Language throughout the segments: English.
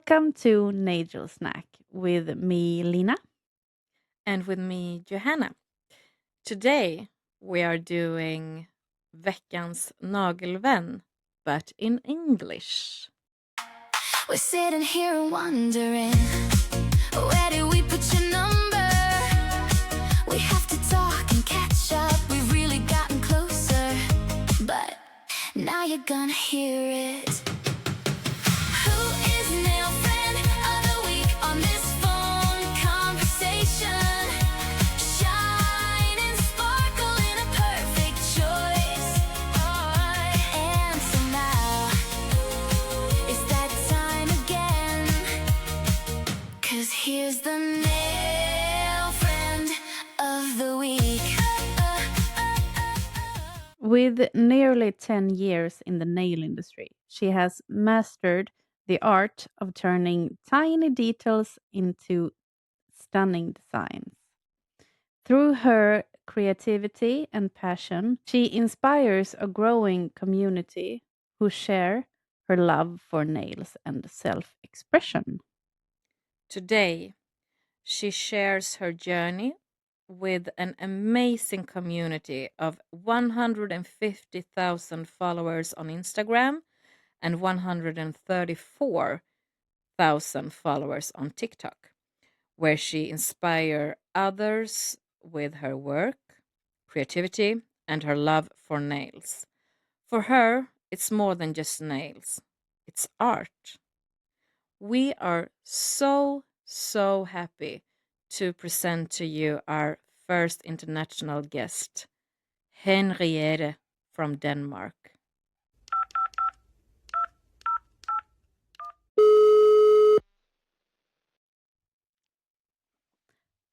Welcome to Nagel Snack with me, Lina. And with me, Johanna. Today we are doing veckans nagelvärden, but in English. We're sitting here and wondering, where did we put your number? We have to talk and catch up. We've really gotten closer, but now you're gonna hear it. Who is nail friend of the week on this phone conversation? Shine and sparkle in a perfect choice. And so now it's that time again, 'cause here's the nail friend of the week. With nearly 10 years in the nail industry, she has mastered the art of turning tiny details into stunning designs. Through her creativity and passion, she inspires a growing community who share her love for nails and self-expression. Today, she shares her journey with an amazing community of 150,000 followers on Instagram and 134,000 followers on TikTok, where she inspires others with her work, creativity, and her love for nails. For her, it's more than just nails. It's art. We are so happy to present to you our first international guest, Henriette from Denmark.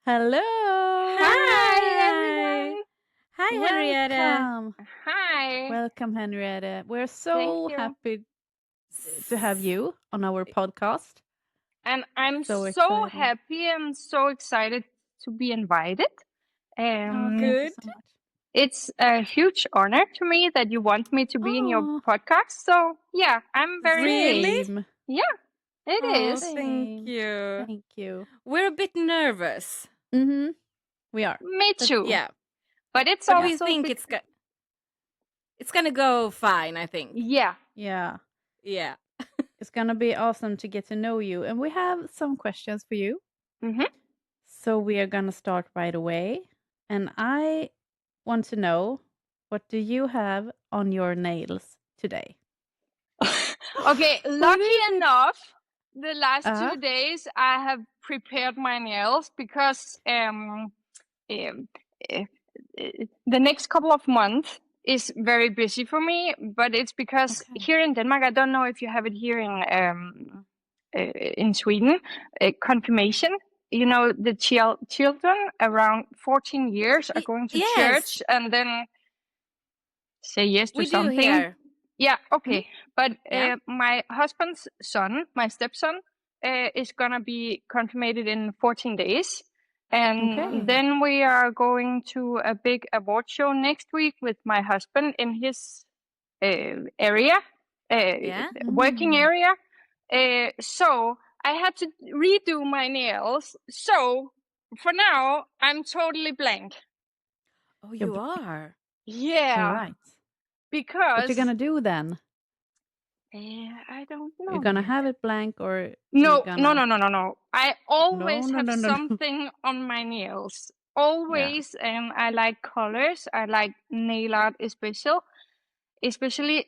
Hello! Hi, everyone. Hi, Henriette. Welcome. Hi. Welcome, Henriette. We're so Thank you. happy to have you on our podcast. And I'm So so excited. happy and so excited to be invited. Thank you Good. so much. It's a huge honor to me that you want me to be in your Oh. podcast. So, yeah, I'm very Really? Same. Yeah, it Oh, is. Same. thank you. Thank you. We're a bit nervous. Mm-hmm. We are. Me But- too. Yeah, But it's but also we think it's gonna go fine, I think. Yeah. Yeah. Yeah. It's gonna be awesome to get to know you. And we have some questions for you. Mhm. So we are gonna start right away. And I want to know, what do you have on your nails today? Okay, lucky is it? enough, the last Uh-huh. 2 days I have prepared my nails because uh, the next couple of months is very busy for me. But it's because Okay. here in Denmark, I don't know if you have it here in Sweden, confirmation. You know, the children around 14 years are going to Yes. church and then say yes to We do something. here. Yeah, okay. But Yeah. my husband's son, my stepson, is gonna be confirmed in 14 days. And Okay. then we are going to a big award show next week with my husband in his area, Yeah. working area. So I had to redo my nails. So for now, I'm totally blank. Oh, you are. Yeah. All right. Because What you gonna do then? I don't know. You're gonna yet. have it blank, or No, you're gonna... no. I always No. have No. something on my nails. Always, and I like colors. I like nail art, especially,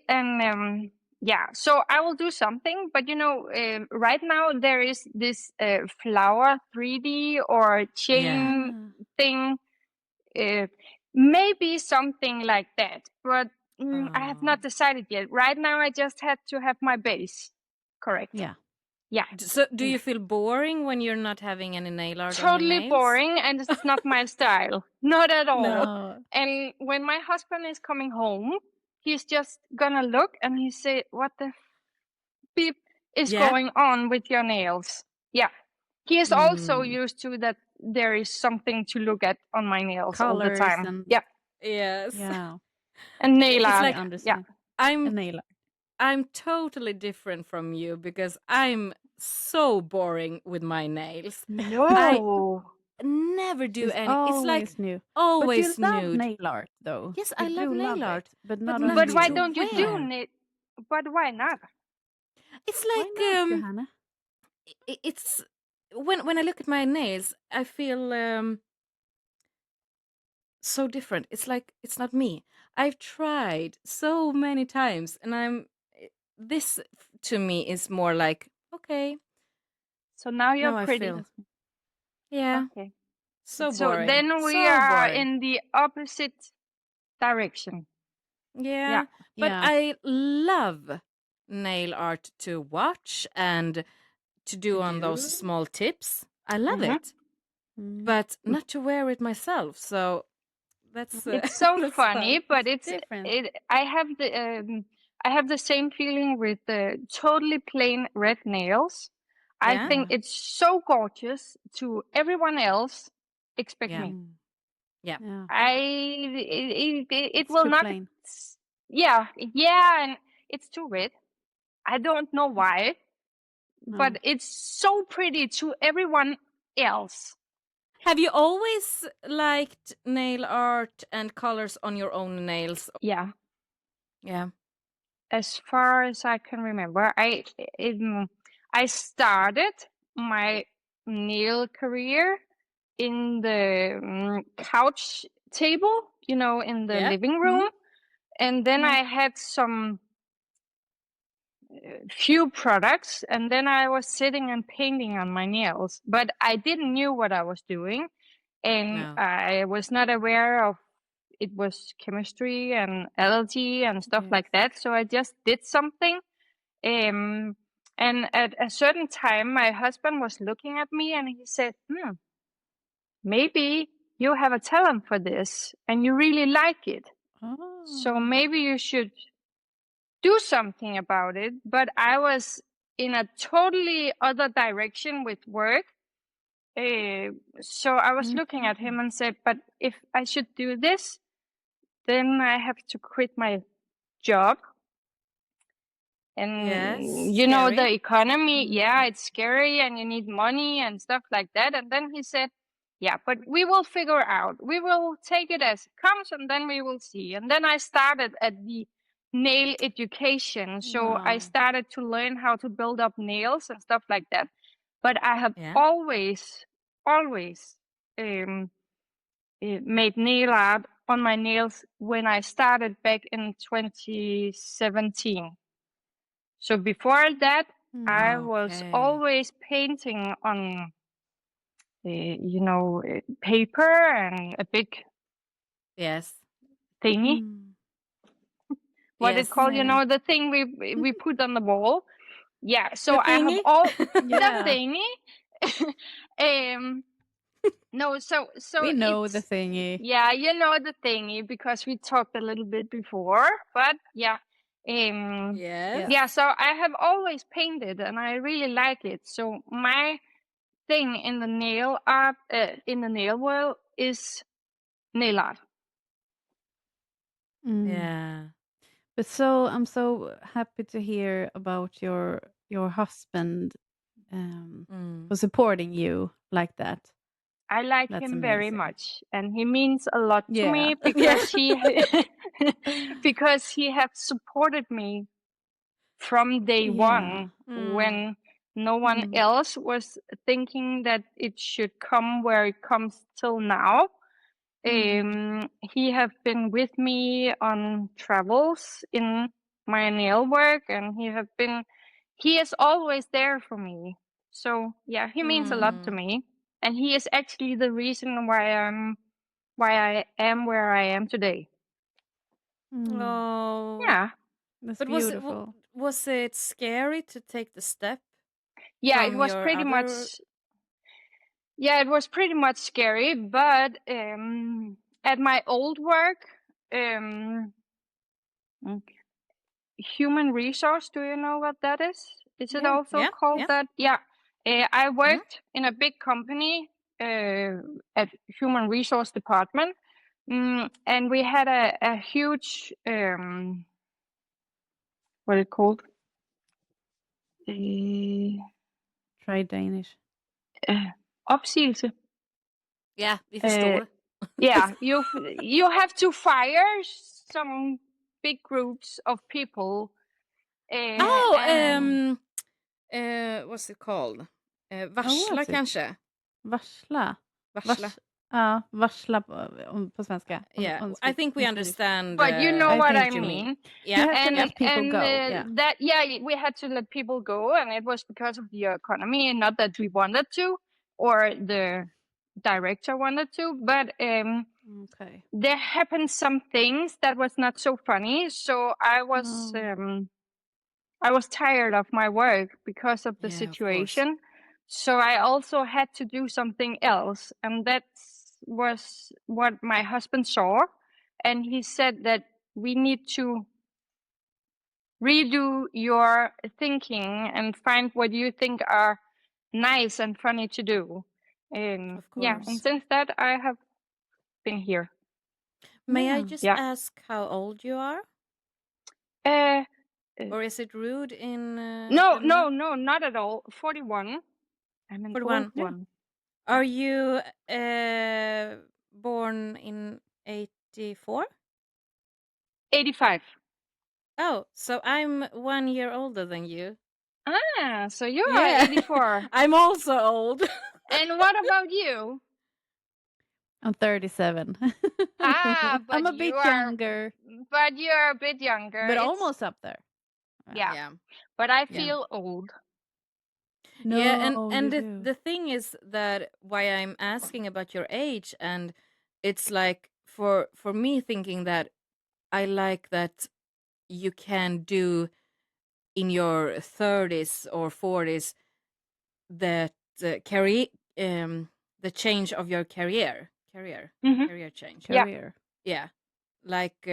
and yeah. So I will do something. But right now there is this flower 3D or chain thing. Maybe something like that. But I have not decided yet. Right now, I just had to have my base correct. Yeah. Yeah. So, do you feel boring when you're not having any nail art on your Totally nails? boring, and it's not my style. Not at all. No. And when my husband is coming home, he's just gonna look and he say, "What the beep is Yeah. going on with your nails?" Yeah. He is also used to that there is something to look at on my nails all the Colors time. and... Yeah. Yes. Yeah. And nail It's art. like Understand. I'm A nail art. I'm totally different from you because I'm so boring with my nails. No. Never do She's any. It's like always new. But you always love nude. nail art, though. Yes, You I love do nail love art, it, but but not on But not why to video. don't you do wear. it? But why not? It's Why like not, Johanna? it's when I look at my nails, I feel so different. It's like it's not me. I've tried so many times, and this to me is more like okay. So now you're Now I pretty. feel yeah, Okay. so So boring, then we so are boring. in the opposite direction. Yeah, but Yeah. I love nail art to watch and to do To on those do? small tips. I love Mhm. it, but not to wear it myself. So that's It's so that's funny, fine. but It's different. I have the same feeling with the totally plain red nails. I Yeah, think it's so gorgeous to everyone else expect yeah, me. yeah. Yeah. It It's will too not. plain. Yeah, and it's too red. I don't know why, No. but it's so pretty to everyone else. Have you always liked nail art and colors on your own nails? Yeah, Yeah, as far as I can remember, I started my nail career in the couch table, in the yeah. living room, and then Yeah. I had some few products, and then I was sitting and painting on my nails, but I didn't knew what I was doing, and No. I was not aware of it was chemistry and allergy and stuff like Yes. that. So I just did something. And at a certain time, my husband was looking at me and he said, maybe you have a talent for this and you really like it. So Oh. maybe you should do something about it. But I was in a totally other direction with work. So I was looking at him and said, but if I should do this, then I have to quit my job. And Yes, the scary. economy, yeah, it's scary and you need money and stuff like that. And then he said, yeah, but we will figure out. We will take it as it comes and then we will see. And then I started at the nail education. So I Wow. started to learn how to build up nails and stuff like that. But I have Yeah. always made nail art on my nails when I started back in 2017. So before that, I was Okay. always painting on, paper and a big Yes. thingy. What it Yes. called, Yeah. the thing we put on the wall. Yeah. So The I have thingy? all the Yeah. thingy. No, so We know the it's thingy. yeah, the thingy because we talked a little bit before, but yeah. Yes. Yeah, so I have always painted and I really like it. So my thing in the nail art, in the nail world is nail art. Yeah. But I'm so happy to hear about your husband for supporting you like that. I like That's him very amazing. much and he means a lot to Yeah. me because because he has supported me from day Yeah. one when no one Mm. else was thinking that it should come where it comes till now. He have been with me on travels in my nail work and he is always there for me. So yeah, he means a lot to me. And he is actually the reason why I am where I am today. Oh. Yeah. That's But beautiful. was it scary to take the step Yeah, it from was your pretty other? much yeah, it was pretty much scary, but at my old work, um human resource, do you know what that is? Is it Yeah. also Yeah. called Yes. that? Yeah. I worked in a big company at human resource department, and we had a huge what it called? Try Danish. Opsigelse. Ja, vi förstår. Yeah, you have to fire some big groups of people. And What's it called? what's Varsla it? kanske? Varsla. Varsla. Ja, varsla på svenska. Yeah, On I think we Swedish. understand. but you know I what think I what you mean. You Yeah. have to let people go. Yeah. That we had to let people go, and it was because of the economy, and not that we wanted to, or the director wanted to, but Okay. there happened some things that was not so funny. So I was tired of my work because of the Yeah, of course. situation. So I also had to do something else, and that was what my husband saw, and he said that we need to redo your thinking and find what you think are nice and funny to do. Of Yeah, and course. since that I have been here. May I Yeah. just Yeah. ask how old you are? Or is it rude in No, Denmark? no, not at all. 41. I'm an 41. old one. Are you born in 84? 85. Oh, so I'm 1 year older than you. Ah, so you are Yeah. 84. I'm also old. And what about you? I'm 37. But I'm a bit you are, younger, but you're a bit younger. but It's- almost up there. Yeah. Yeah. But I Yeah. feel old. No, Yeah, you and do. the thing is that why I'm asking about your age, and it's like for me thinking that I like that you can do in your 30s or 40s that career the change of your career Mhm. career change. Yeah. Career. Yeah, like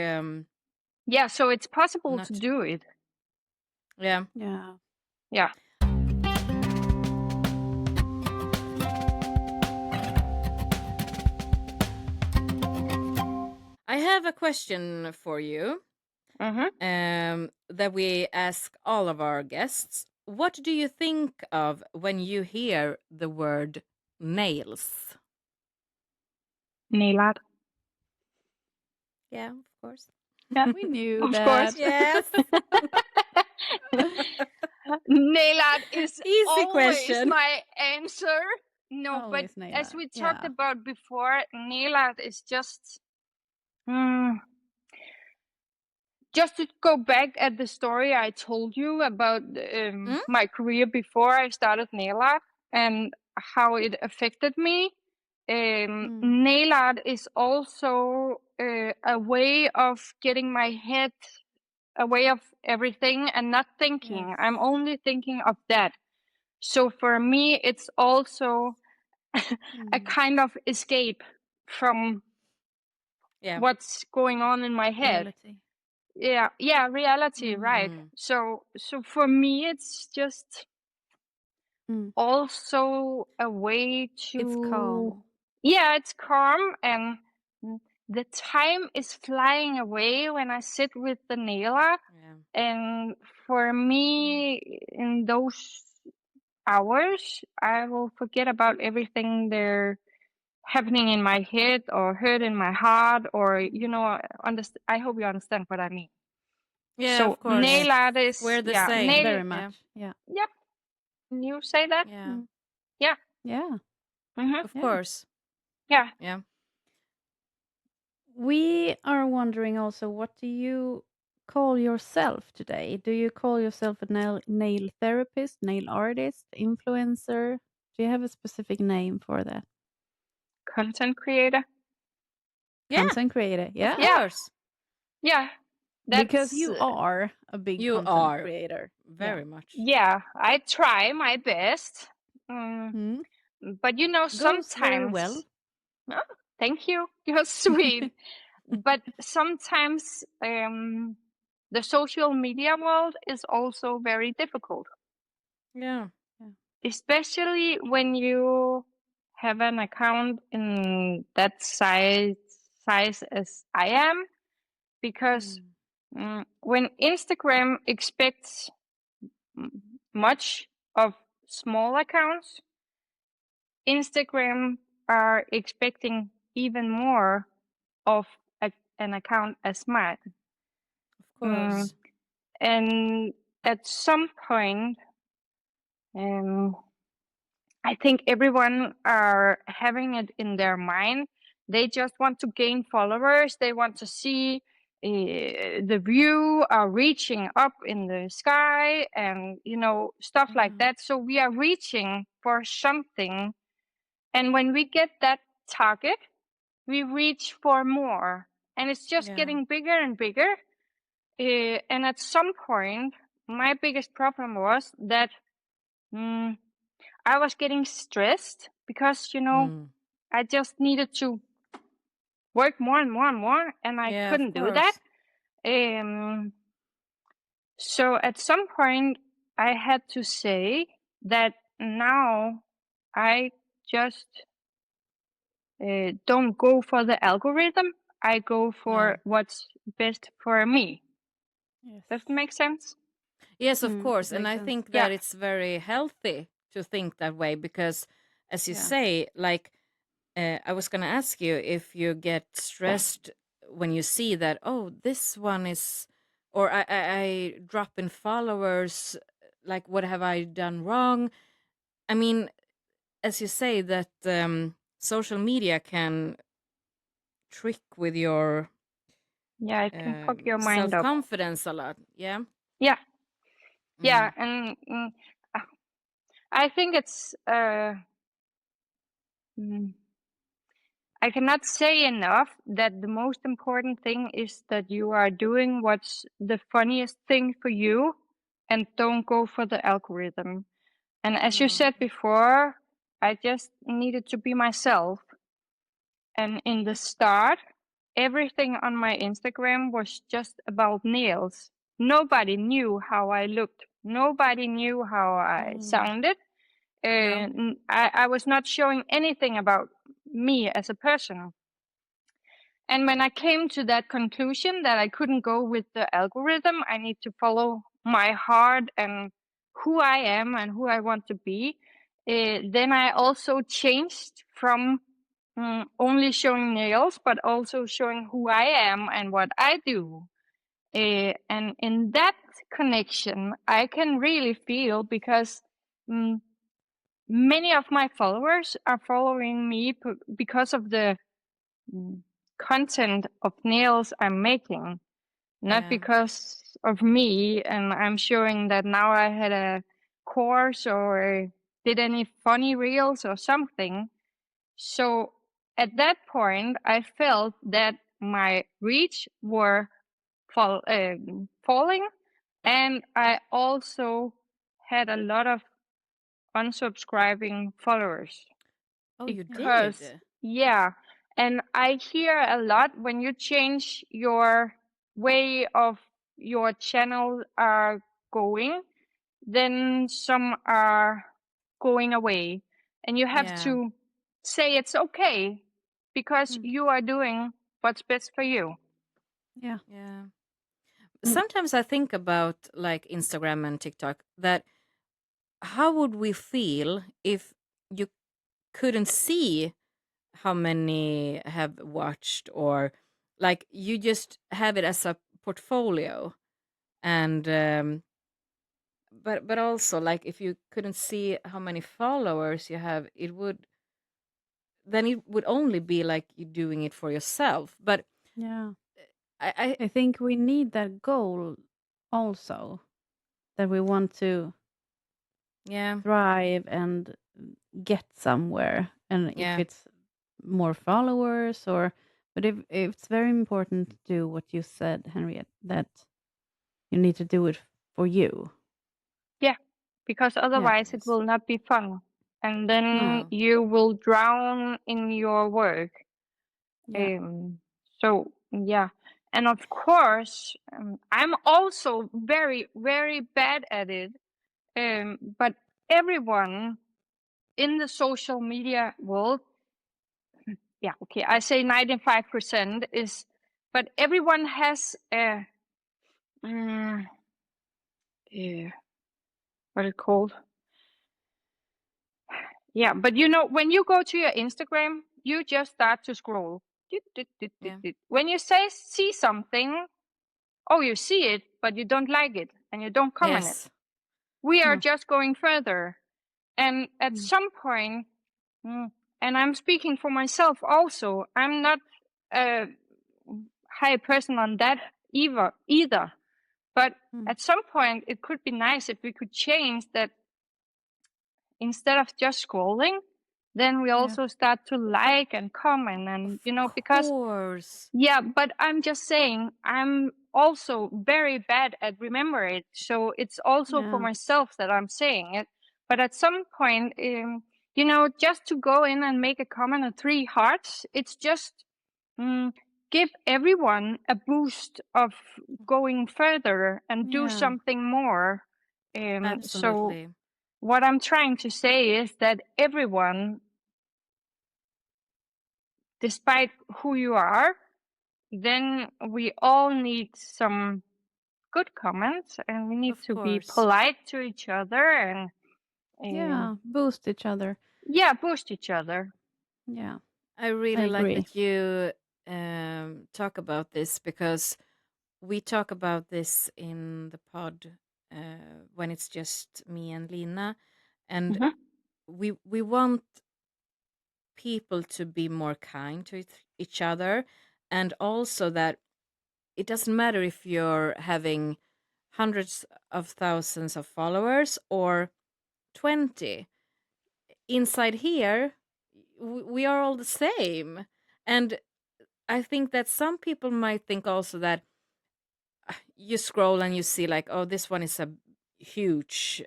Yeah, so it's possible Not- to do it. yeah. Yeah. Yeah. I have a question for you that we ask all of our guests. What do you think of when you hear the word nails? Nail art. Yeah, of course. Yeah. We knew Of that. course. Yes. Nail art is Easy always question. my answer. No, Always but nail as art, we talked yeah. about before, nail art is just to go back at the story I told you about my career before I started nail art and how it affected me. Nail art is also a way of getting my head away of everything and not thinking. Yes. I'm only thinking of that. So for me, it's also a kind of escape from what's going on in my head. Reality. Reality, right. So for me it's just also a way to It's calm. it's calm, and the time is flying away when I sit with the nail art. And for me, in those hours I will forget about everything they're happening in my head or hurt in my heart, or I hope you understand what I mean. Yeah, So of course. nail art is We're the same. Very much. Yeah. Yep. Can you say that? Yeah. Yeah. Yeah. Of course. Yeah. Yeah. We are wondering also, what do you call yourself today? Do you call yourself a nail therapist, nail artist, influencer? Do you have a specific name for that? Content creator. Yeah. Content creator. Yeah. Of course. Yeah. Because you are a big You content are creator. very much. Yeah, I try my best. But sometimes Goes very well. Oh, thank you. You're sweet. But sometimes the social media world is also very difficult. Yeah. Especially when you have an account in that size as I am, because when Instagram expects much of small accounts, Instagram are expecting even more of an account as mine. Of course. And at some point, I think everyone are having it in their mind. They just want to gain followers. They want to see the view are reaching up in the sky and, stuff like that. So we are reaching for something. And when we get that target, we reach for more. And it's just getting bigger and bigger. And at some point, my biggest problem was that I was getting stressed because, I just needed to work more and more and more, and I couldn't do that. So at some point, I had to say that now I just don't go for the algorithm. I go for what's best for me. Yes. Does it make sense? Yes, of course. And makes I sense. think that it's very healthy to think that way because, as you say, like, I was going to ask you if you get stressed when you see that, oh, this one is, or I drop in followers, like, what have I done wrong? I mean, as you say, that social media can trick with your it can fuck your mind up. self-confidence a lot. Yeah. Yeah, and I think it's I cannot say enough that the most important thing is that you are doing what's the funniest thing for you and don't go for the algorithm. And as you said before, I just needed to be myself. And in the start, everything on my Instagram was just about nails. Nobody knew how I looked. Nobody knew how I sounded. I was not showing anything about me as a person. And when I came to that conclusion that I couldn't go with the algorithm, I need to follow my heart and who I am and who I want to be, then I also changed from only showing nails, but also showing who I am and what I do. And in that connection, I can really feel because many of my followers are following me because of the content of nails I'm making, not because of me. And I'm showing that now I had a course or did any funny reels or something. So at that point, I felt that my reach were falling, and I also had a lot of unsubscribing followers. Oh, you Because, did? yeah, and I hear a lot when you change your way of your channel are going, then some are going away. And you have to say it's okay because you are doing what's best for you. Yeah. Yeah. Sometimes I think about like Instagram and TikTok that how would we feel if you couldn't see how many have watched, or like you just have it as a portfolio, and but also like if you couldn't see how many followers you have, it would only be like you doing it for yourself. But Yeah. I I think we need that goal also, that we want to yeah, thrive and get somewhere. And if it's more followers but if it's very important to do what you said, Henriette, that you need to do it for you. Yeah, because otherwise it will not be fun. And then you will drown in your work. So, yeah. And of course, I'm also very, very bad at it. But everyone in the social media world, yeah, okay, I say 95% is, but everyone has a, what it called? Yeah, but you know, when you go to your Instagram, you just start to scroll. Yeah. When you see something, you see it, but you don't like it and you don't comment it. Yes. We are No. just going further. And at some point, and I'm speaking for myself also, I'm not a high person on that either. But at some point, it could be nice if we could change that. Instead of just scrolling, then we also start to like and comment, and Of because course. but I'm just saying, I'm also very bad at remember it, so it's also for Yeah. myself that I'm saying it. But at some point, just to go in and make a comment of 3 hearts, it's just give everyone a boost of going further and do Yeah. something more. So Absolutely. what I'm trying to say is that everyone, despite who you are, then we all need some good comments, and we need Of to be course. polite to each other and Yeah. Boost each other. boost each other. Yeah. I I really like agree. that you talk about this, because we talk about this in the pod when it's just me and Lina, and Mhm. we want people to be more kind to each other, and also that it doesn't matter if you're having hundreds of thousands of followers or 20. Inside here, we are all the same. And I think that some people might think also that you scroll and you see like, oh, this one is a huge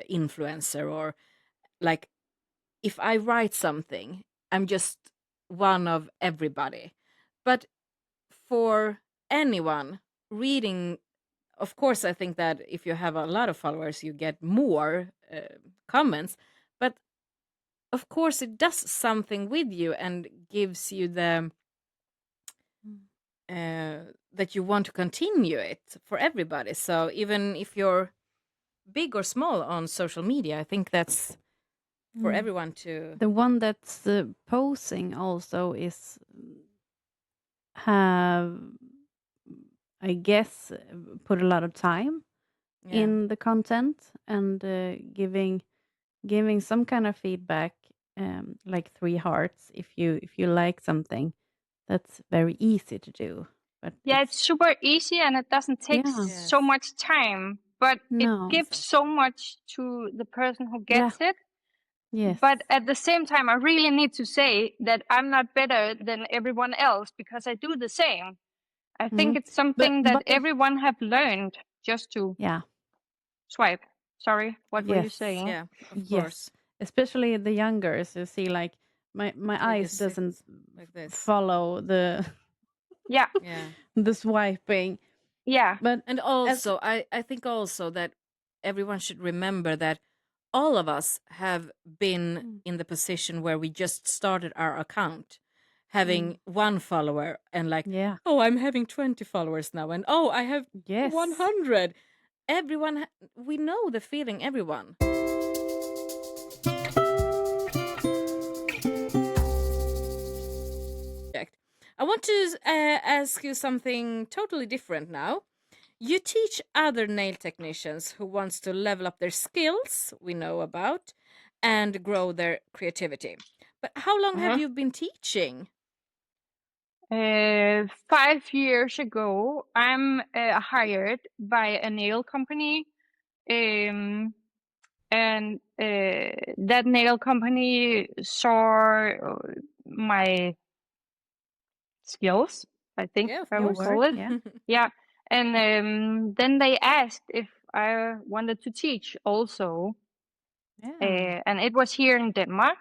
influencer, or like, if I write something, I'm just one of everybody. But for anyone reading, of course, I think that if you have a lot of followers, you get more comments. But of course, it does something with you and gives you the that you want to continue it for everybody. So even if you're big or small on social media, I think that's for everyone to. The one that's posing also is have, I guess, put a lot of time Yeah. in the content and giving some kind of feedback, like 3 hearts if you like something. That's very easy to do, but Yeah, it's super easy and it doesn't take yeah. Yes. so much time, but it No. gives so much to the person who Yeah. gets it. Yes. But at the same time, I really need to say that I'm not better than everyone else because I do the same. I think it's something that but everyone have learned just to yeah. swipe. Sorry, what were you Yes. saying? Yeah, of Yes. course. Especially the youngers who see like my They eyes just sit doesn't like this. follow the Yeah, Yeah. the swiping. yeah, But And also, I think also that everyone should remember that all of us have been in the position where we just started our account having one follower and like, yeah. oh, I'm having 20 followers now, and oh, I have Yes. 100. Everyone, we know the feeling, everyone. I want to ask you something totally different now. You teach other nail technicians who wants to level up their skills, we know about, and grow their creativity. But how long have you been teaching? 5 years ago, I'm hired by a nail company, and that nail company saw my skills, I think Yeah, of I Your would course. call work, it. yeah. Yeah, and then they asked if I wanted to teach also, Yeah. and it was here in Denmark.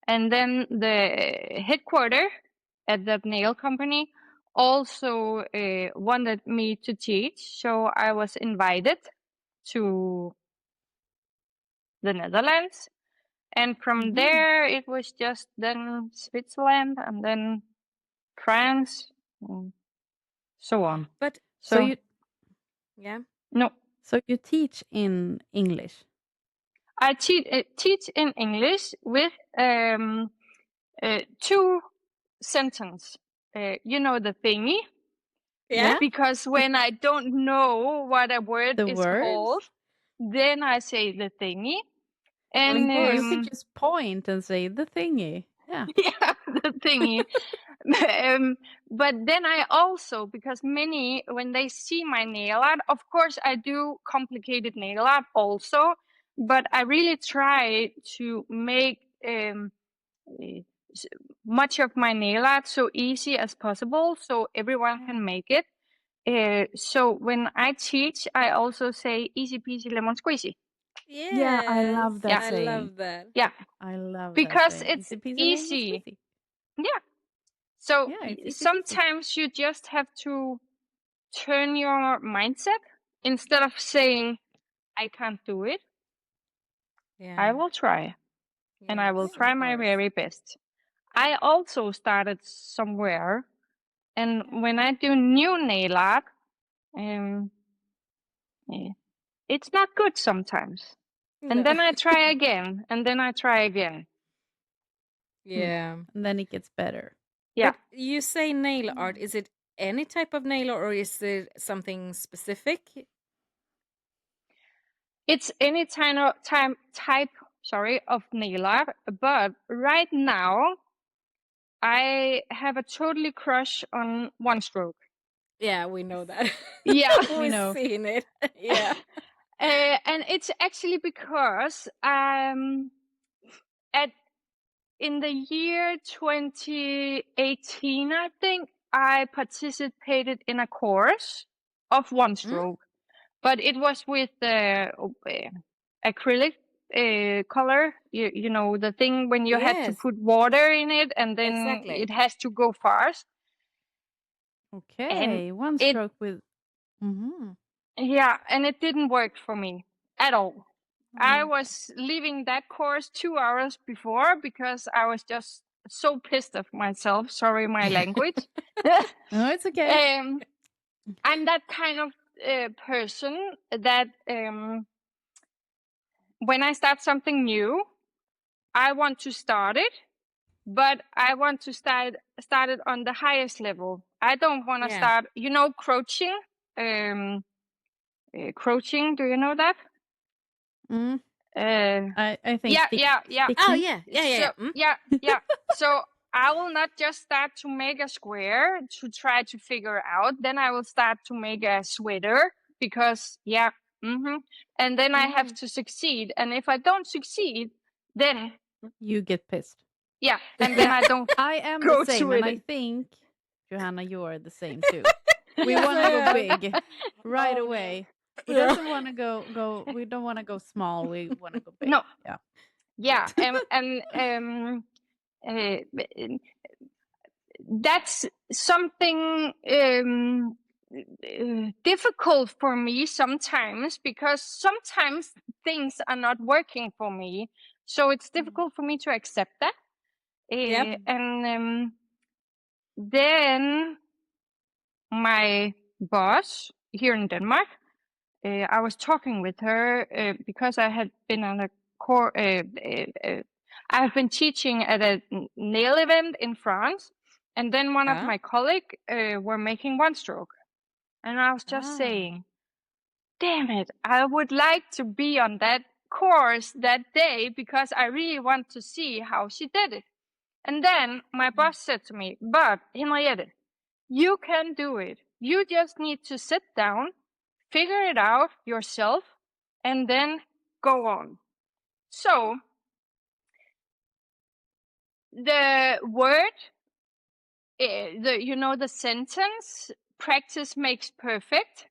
And then the headquarter at that nail company also wanted me to teach, so I was invited to the Netherlands. And from there, it was just then Switzerland and then France and so on. But So So, you yeah, no, so you teach in English. I teach in English with 2 sentences. You know the thingy? Yeah. Because when I don't know what a word The is words? called, then I say the thingy. Or And you could just point and say the thingy. Yeah. yeah, the thingy. But then I also, because many, when they see my nail art, of course I do complicated nail art also, but I really try to make much of my nail art so easy as possible so everyone can make it. So when I teach, I also say easy peasy lemon squeezy. Yeah, I love that I saying. love that. Yeah, I love because that saying. it's Easy peasy lemon easy. squeezy. Yeah. So Yeah, it's easy peasy. sometimes you just have to turn your mindset instead of saying, I can't do it. Yeah. I will try and I will Yes, try of my course. very best. I also started somewhere, and when I do new nail art, it's not good sometimes. And No. then I try again, and then I try again. Yeah. And then it gets better. Yeah. But you say nail art. Is it any type of nail art or is it something specific? It's any type of nail art, but right now I have a totally crush on one stroke. Yeah, we know that. Yeah. We've know. seen it. Yeah. And it's actually because in the year 2018, I think I participated in a course of one stroke, but it was with acrylic color. You know the thing when you had to Yes. put water in it and then Exactly. it has to go fast. Okay, one it- stroke with. Mm-hmm. Yeah, and it didn't work for me at all. I Okay. was leaving that course 2 hours before because I was just so pissed of myself. Sorry, my language. No, it's okay. I'm that kind of person that when I start something new, I want to start it, but I want to start it on the highest level. I don't want to Yeah. start, crouching. Crouching, do you know that? Mm. I I think yeah. Oh, sticky. yeah. So yeah. So I will not just start to make a square to try to figure out. Then I will start to make a sweater because and then I have to succeed. And if I don't succeed, then You get pissed. yeah, and then I don't I am go the same, to and it. I think Johanna, you are the same too. We want to go big right away. We doesn't want to go. We don't want to go small. We want to go big. No. Yeah. Yeah, uh, that's something difficult for me sometimes because sometimes things are not working for me, so it's difficult for me to accept that. Yep. And then my boss here in Denmark, I was talking with her because I had been on a course. I have been teaching at a nail event in France, and then one of my colleagues were making one stroke, and I was just saying, "Damn it! I would like to be on that course that day because I really want to see how she did it." And then my boss said to me, "But Henriette, you can do it. You just need to sit down, figure it out yourself, and then go on." So the word, the sentence, practice makes perfect.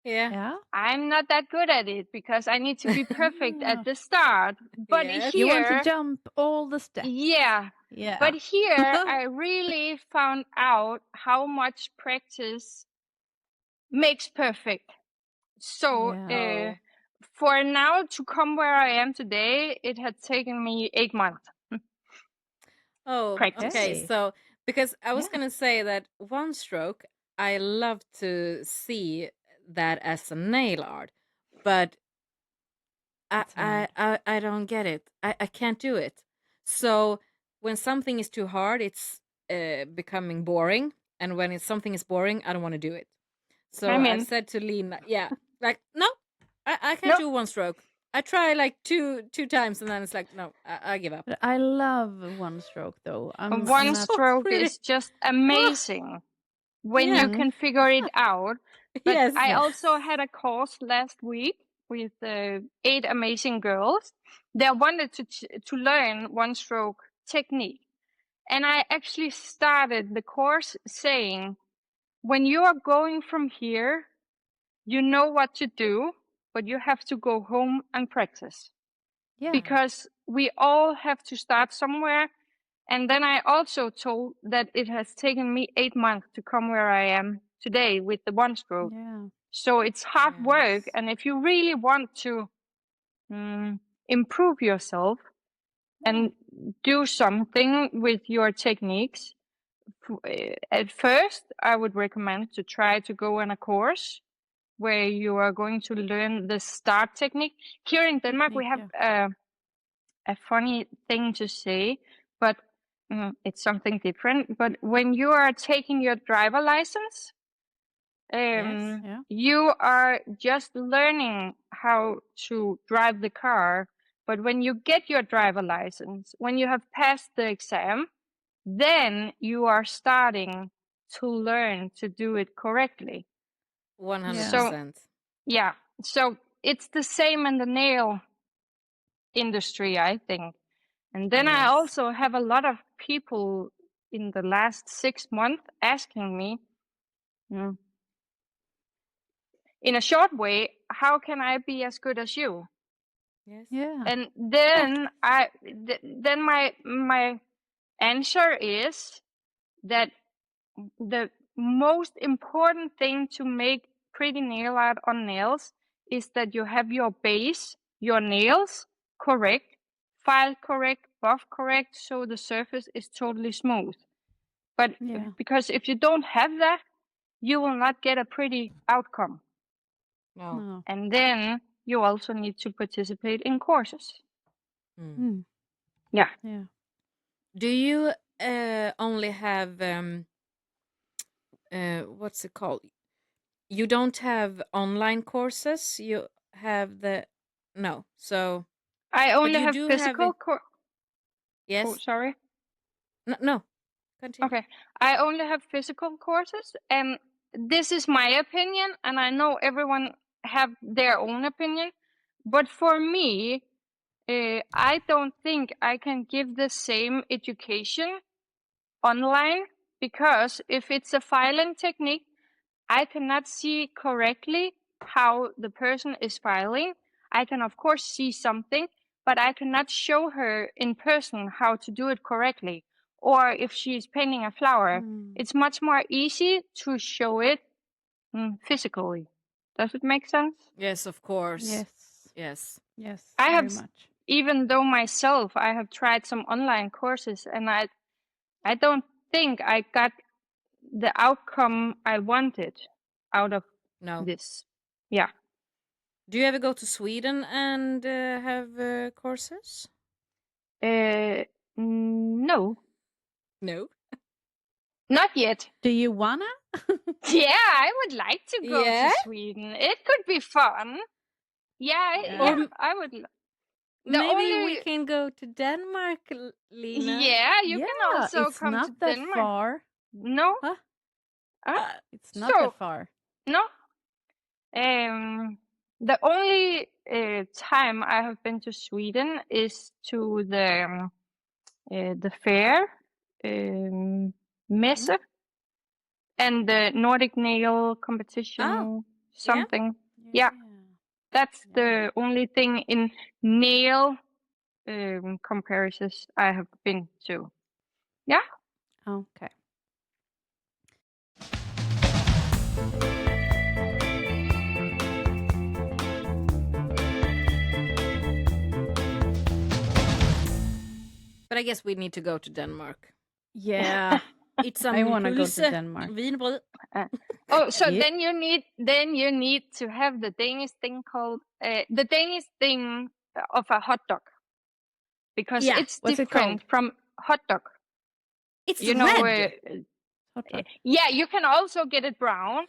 Yeah. I'm not that good at it because I need to be perfect at the start. But Yes. You want to here, jump all the steps. yeah. But here I really found out how much practice makes perfect. So Yeah. for now to come where I am today, it had taken me 8 months. Oh, Practice. okay. Okay. So, because I was Yeah. going to say that one stroke, I love to see that as a nail art, but It's hard. I don't get it. I can't do it. So when something is too hard, it's becoming boring, and when something is boring, I don't want to do it. So I'm I've in. said to Lina, yeah, like no, I can't No, do one stroke. I try like two times, and then it's like no, I give up. But I love one stroke though. I'm one not. So stroke pretty. is just Oh, amazing when yeah. you Mm, can figure it out. But Yes. I yes. also had a course last week with 8 amazing girls that wanted to learn one stroke technique. And I actually started the course saying, when you are going from here, you know what to do, but you have to go home and practice. Yeah. Because we all have to start somewhere. And then I also told that it has taken me 8 months to come where I am today with the one stroke. Yeah. So it's hard work. Yes. And if you really want to improve yourself and do something with your techniques, at first, I would recommend to try to go on a course where you are going to learn the start technique. Here in Denmark, we Technique. have Yeah. a funny thing to say, but it's something different. But when you are taking your driver license, Yes. Yeah. you are just learning how to drive the car. But when you get your driver license, when you have passed the exam, then you are starting to learn to do it correctly. So 100%. yeah, so it's the same in the nail industry, I think. And then I Yes. also have a lot of people in the last 6 months asking me, mm, in a short way, how can I be as good as you? Yes. Yeah. And then then my answer is that the most important thing to make pretty nail art on nails is that you have your base, your nails correct, file correct, buff correct, so the surface is totally smooth. But Yeah. because if you don't have that, you will not get a pretty outcome. No. No. And then you also need to participate in courses. Mm. Yeah. Yeah. Do you only have what's it called? You don't have online courses. You have the no. So, I but only you have do have physical Oh, yes. sorry. No, no. Continue. Okay. I only have physical courses, and this is my opinion, and I know everyone have their own opinion, but for me, I don't think I can give the same education online, because if it's a filing technique, I cannot see correctly how the person is filing. I can of course see something, but I cannot show her in person how to do it correctly. Or if she's painting a flower, Mm. it's much more easy to show it physically. Does it make sense? Yes, of course. Yes. Yes. Yes. I Very have, much. even though myself, I have tried some online courses, and I don't think I got the outcome I wanted out of No. this. Yeah. Do you ever go to Sweden and have courses? No, No. not yet. Do you wanna? Yeah, I would like to go to Yeah. Sweden. It could be fun. Yeah, Yeah. Or I would. The maybe we only, can go to Denmark, Lina. yeah, you can Yeah. also It's come to not that Denmark. far. No, Huh? It's not so that far. no. The only time I have been to Sweden is to the fair, messe, and the Nordic nail competition, Oh, yeah. something. Yeah. Yeah, that's Yeah. the only thing in nail comparisons I have been to. Yeah. Okay. But I guess we need to go to Denmark. Yeah. Eat some I wanna go to pølse, Denmark. wienerbrød. Oh, so Yeah. then you need to have the Danish thing called the Danish thing of a hot dog because Yeah. it's What's it different from hot dog. It's You know, red. Hot dog. yeah, you can also get it brown,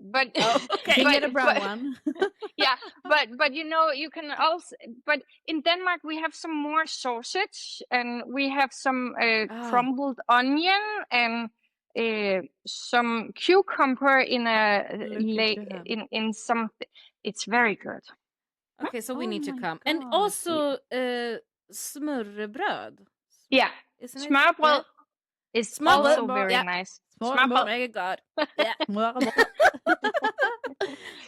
but Oh, You okay. can get a brown but one. yeah, but you know, you can also. But in Denmark, we have some more sausage, and we have some Oh, crumbled onion and some cucumber in a Look at Johanna. in some. It's very good. okay. So we Oh need to my come. And god. also smørrebrød. Yeah, Isn't it? smørbrød Yeah. is Smørbrød. also Smørbrød. very Yeah. nice. Smørbrød. Smørbrød. My God. Yeah. Smørbrød.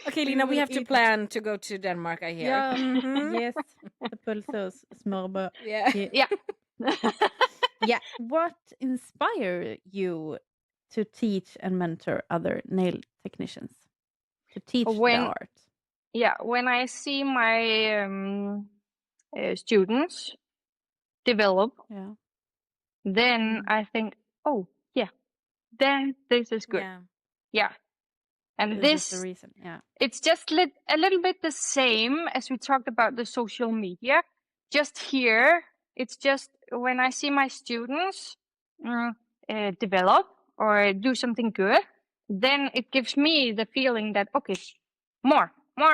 Okay, We Lina, we will have to eat- plan to go to Denmark, I hear. Yeah. Mhm. Yes. The pulsos. Smørbrød. Yeah. Yeah. Yeah. What inspired you to teach and mentor other nail technicians? To teach the When art. yeah, when I see my students develop, Yeah. then I think, oh yeah, then this is good. Yeah. Yeah, and This is the this reason. Yeah. it's just a little bit the same as we talked about the social media. Just here, it's just when I see my students develop or do something good, then it gives me the feeling that okay, more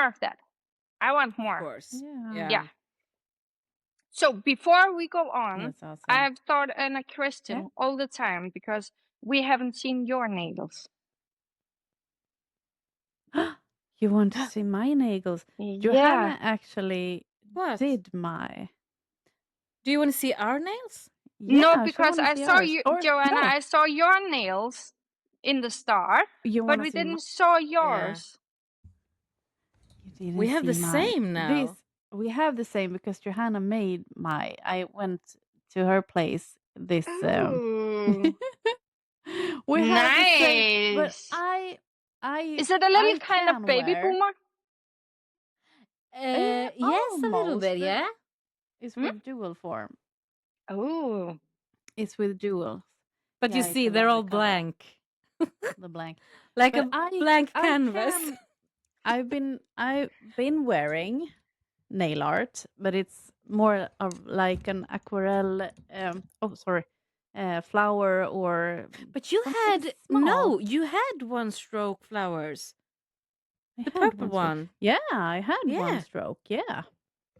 of that. I want Of more. course. Yeah. Yeah. So before we go on, That's awesome. I've thought in a question Yeah. all the time because we haven't seen your nails. You want to see my nails? Yeah. Johanna actually What? did my. Do you want to see our nails? No, Yeah, she because wanna I see saw ours. you, Or Joanna. no, I saw your nails in the start, you but want we to see didn't saw yours. You didn't We have the see mine. same now. We have the same because Johanna made my. I went to her place this. Ooh, We have the same, but nice. I. Is it a little I kind of can baby wear. boomer? Yes, a little Almost, bit, but yeah. It's Hmm? with dual form. Oh, It's with duals. But you Yeah, it's see, a they're all lovely color. blank, The blank. like But a blank canvas. I've been wearing nail art, but it's more of like an aquarelle. Flower or But you something had small. you had one stroke flowers, I the had purple one stroke. one. Yeah, I had Yeah. one stroke. Yeah,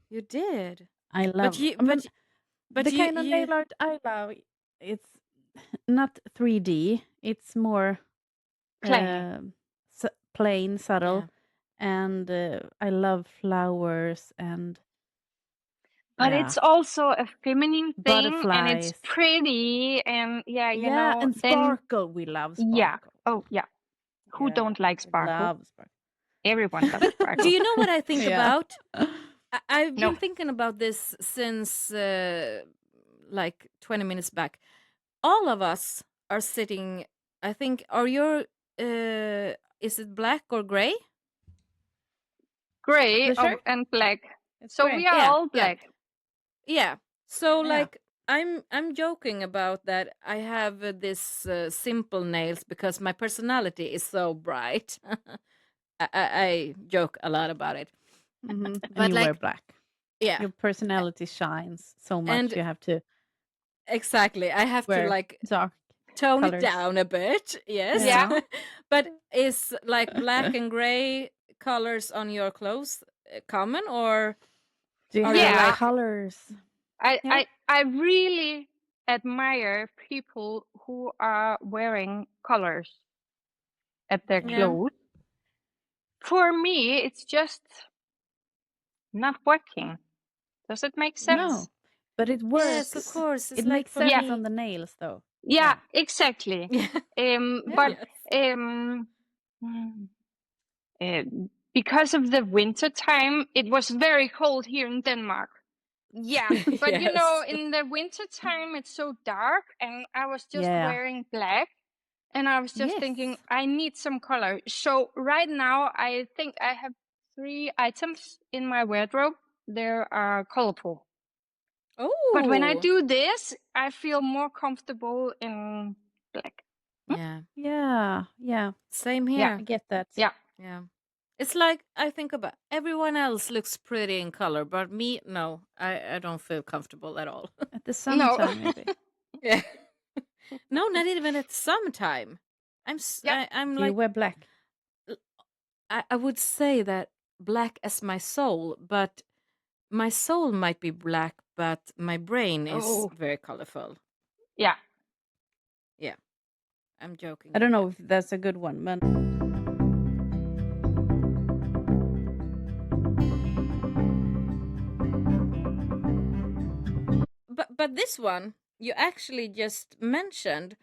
You did. I But love. you, I mean, but the you, kind of nail art I love, it's not 3D. It's more plain. plain, subtle, Yeah. and I love flowers and But yeah, it's also a feminine thing, and it's butterflies. pretty, and yeah, you Yeah, know, and then sparkle. We love yeah. sparkle. Oh yeah. Who Yeah, don't like we sparkle? love sparkle. Everyone loves sparkle. Do you know what I think Yeah. about? I've No. been thinking about this since like 20 minutes back. All of us are sitting. I think. Are your is it black or gray? Gray The shirt? and black. It's So great. we are Yeah, all yeah. black. Yeah. So Yeah. like I'm joking about that. I have this simple nails because my personality is so bright. I joke a lot about it. Mhm. And But you wear like black. yeah, Your personality shines so much. And You have to exactly. I have to wear like dark tone colors. it down a bit. Yes. Yeah. But is like black and gray colors on your clothes common or Do you are have you Yeah. like colors? Yeah. I really admire people who are wearing colors at their Yeah. clothes. For me, it's just not working. Does it make sense? No, but it works. Yes, of course. It's It like makes for sense me. on the nails, though. Yeah, exactly. Yeah. But Yes. because of the winter time, it was very cold here in Denmark. Yeah, but you know, Yes. in the winter time, it's so dark, and I was just Yeah. wearing black, and I was just thinking, Yes. I need some color. So right now, I think I have 3 items in my wardrobe. They are colorful. Oh. But when I do this, I feel more comfortable in black. Yeah. Yeah. Yeah. Same Yeah. here. I get that. Yeah. Yeah. It's like I think about everyone else looks pretty in color, but me, no, I don't feel comfortable at all. At the No. sometime, maybe. Yeah. No, not even at some time. Yeah. I'm Do you like wear black? I would say that black as my soul, but my soul might be black, but my brain is Oh. very colorful. Yeah. Yeah, I'm joking. I don't know if that's a good one, but But this one you actually just mentioned.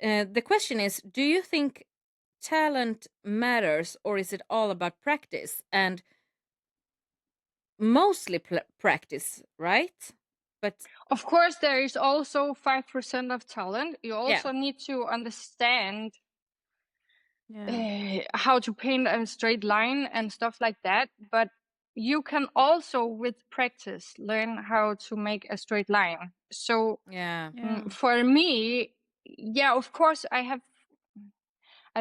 The question is, do you think talent matters, or is it all about practice? And mostly practice, right? But Of course, there is also 5% of talent. You yeah, also need to understand yeah. how to paint a straight line and stuff like that. But you can also, with practice, learn how to make a straight line. So yeah, Yeah. for me, yeah, of course, I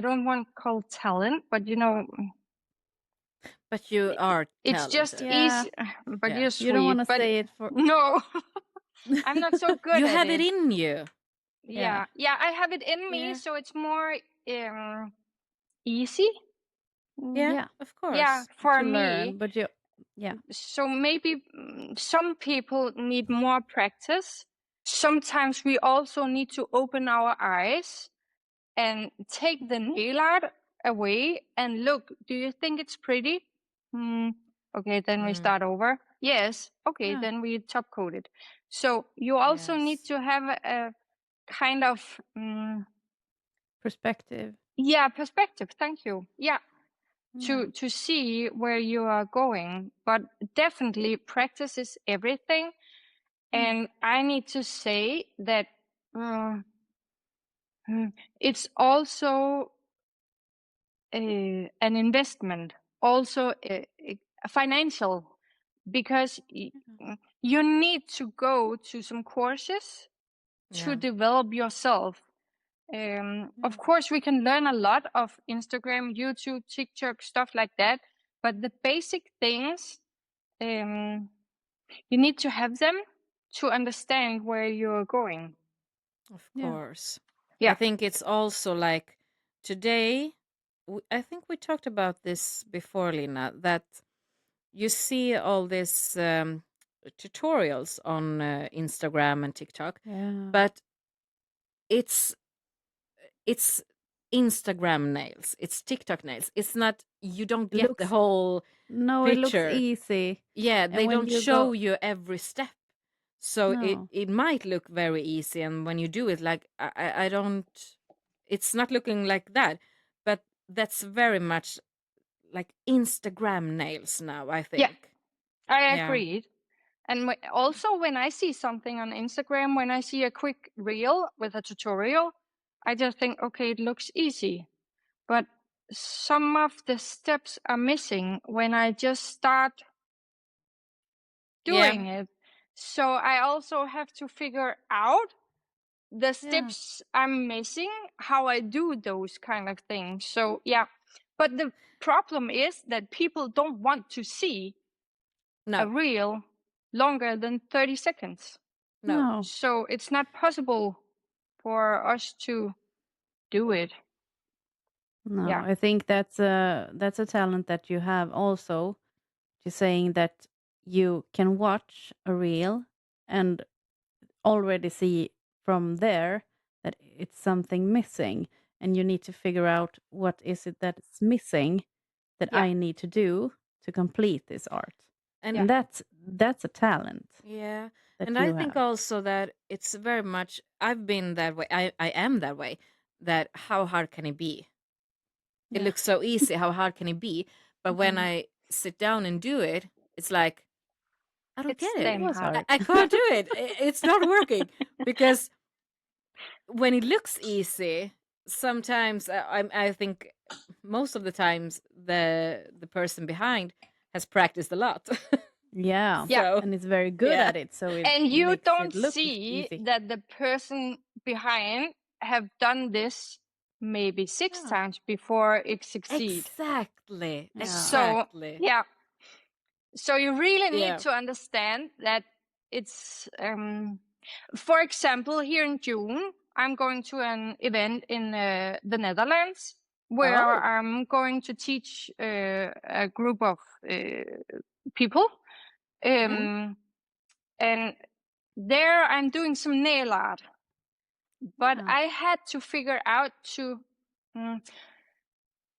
don't want to call talent, but but you are it's just talented. Yeah. easy. But Yeah. you're You don't sweet. want to But say it for no, I'm not so good You at have it. it in you. Yeah, I have it in me, Yeah. so it's more easy. Yeah, Yeah. of Yeah, course. for to me. learn, but yeah. So maybe some people need more practice. Sometimes we also need to open our eyes and take the nail art away and look, do you think it's pretty? Okay, then we Mm, start over. Yes, okay, Yeah. then we top coat it. So you also need yes. to have a kind of Perspective. perspective. Thank you. Yeah, Yeah. to see where you are going. But definitely practice is everything. And I need to say that it's also an investment, also a financial, because you need to go to some courses to Yeah. develop yourself. Of course, we can learn a lot of Instagram, YouTube, TikTok, stuff like that. But the basic things, you need to have them to understand where you're going. Of Yeah. course. I Yeah. think it's also like today, I think we talked about this before, Lina, that you see all these tutorials on Instagram and TikTok, Yeah. but it's Instagram nails, it's TikTok nails. It's not, you don't It get the looks whole no, it looks picture. easy. Yeah, And they when don't you show go you every step. So no. it might look very easy, and when you do it, like I don't, it's not looking like that. But that's very much like Instagram nails now, I Yeah, think. I Yeah. agreed. And also, when I see something on Instagram, when I see a quick reel with a tutorial, I just think, okay, it looks easy. But some of the steps are missing when I just start Yeah. doing it. So I also have to figure out the Yeah. steps I'm missing, how I do those kind of things. So, yeah. But the problem is that people don't want to see a No. reel longer than 30 seconds. No. No. So it's not possible for us to do it. No. Yeah. I think that's a talent that you have also. You're saying that you can watch a reel and already see from there that it's something missing, and you need to figure out what is it that's missing that Yeah. I need to do to complete this art. And And that's a talent yeah. that And I you think have. also that it's very much, I've been that way. I am that way. That how hard can it be? It Yeah. looks so easy. How hard can it be? But when I sit down and do it, it's like, I don't It's get it. It damn was hard. hard. I can't do it. It's not working because when it looks easy, sometimes I think most of the times the person behind has practiced a lot. Yeah. Yeah. So And it's very good yeah, at it, so it And you makes don't it look see easy. that the person behind have done this maybe 6 Yeah. times before it succeeds. Exactly. Yeah. So Exactly. yeah, so you really need Yeah. to understand that it's for example, here in June I'm going to an event in the Netherlands where Oh. I'm going to teach a group of people, and there I'm doing some nail art, but Yeah. I had to figure out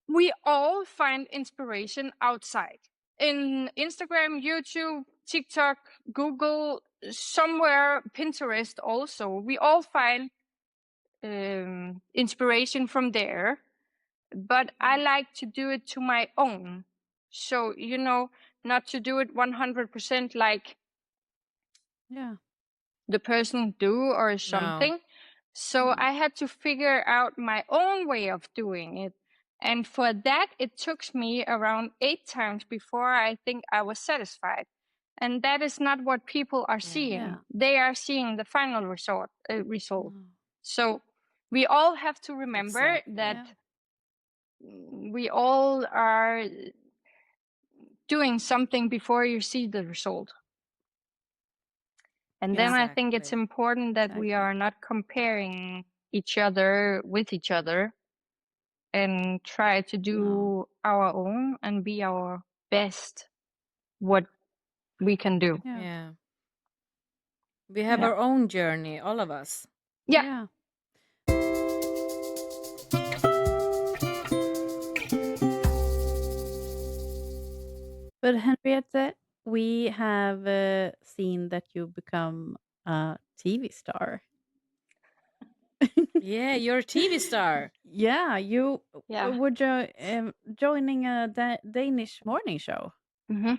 we all find inspiration outside in Instagram, YouTube, TikTok, Google, somewhere, Pinterest also. We all find inspiration from there, but I like to do it to my own. So, not to do it 100% like Yeah. the person do or No. something. So I had to figure out my own way of doing it. And for that, it took me around 8 times before I think I was satisfied. And that is not what people are seeing. Yeah. They are seeing the final result. No. So we all have to remember Exactly. that Yeah. we all are doing something before you see the result. And then I think it's Exactly. important that we Exactly. are not comparing each other with each other and try to do No. our own and be our best what we can do. Yeah. Yeah. We have Yeah. our own journey, all of us. Yeah. Yeah. But Henriette, we have seen that you become a TV star. Yeah, you're a TV star. Yeah, you Yeah. were joining a Danish morning show. hmm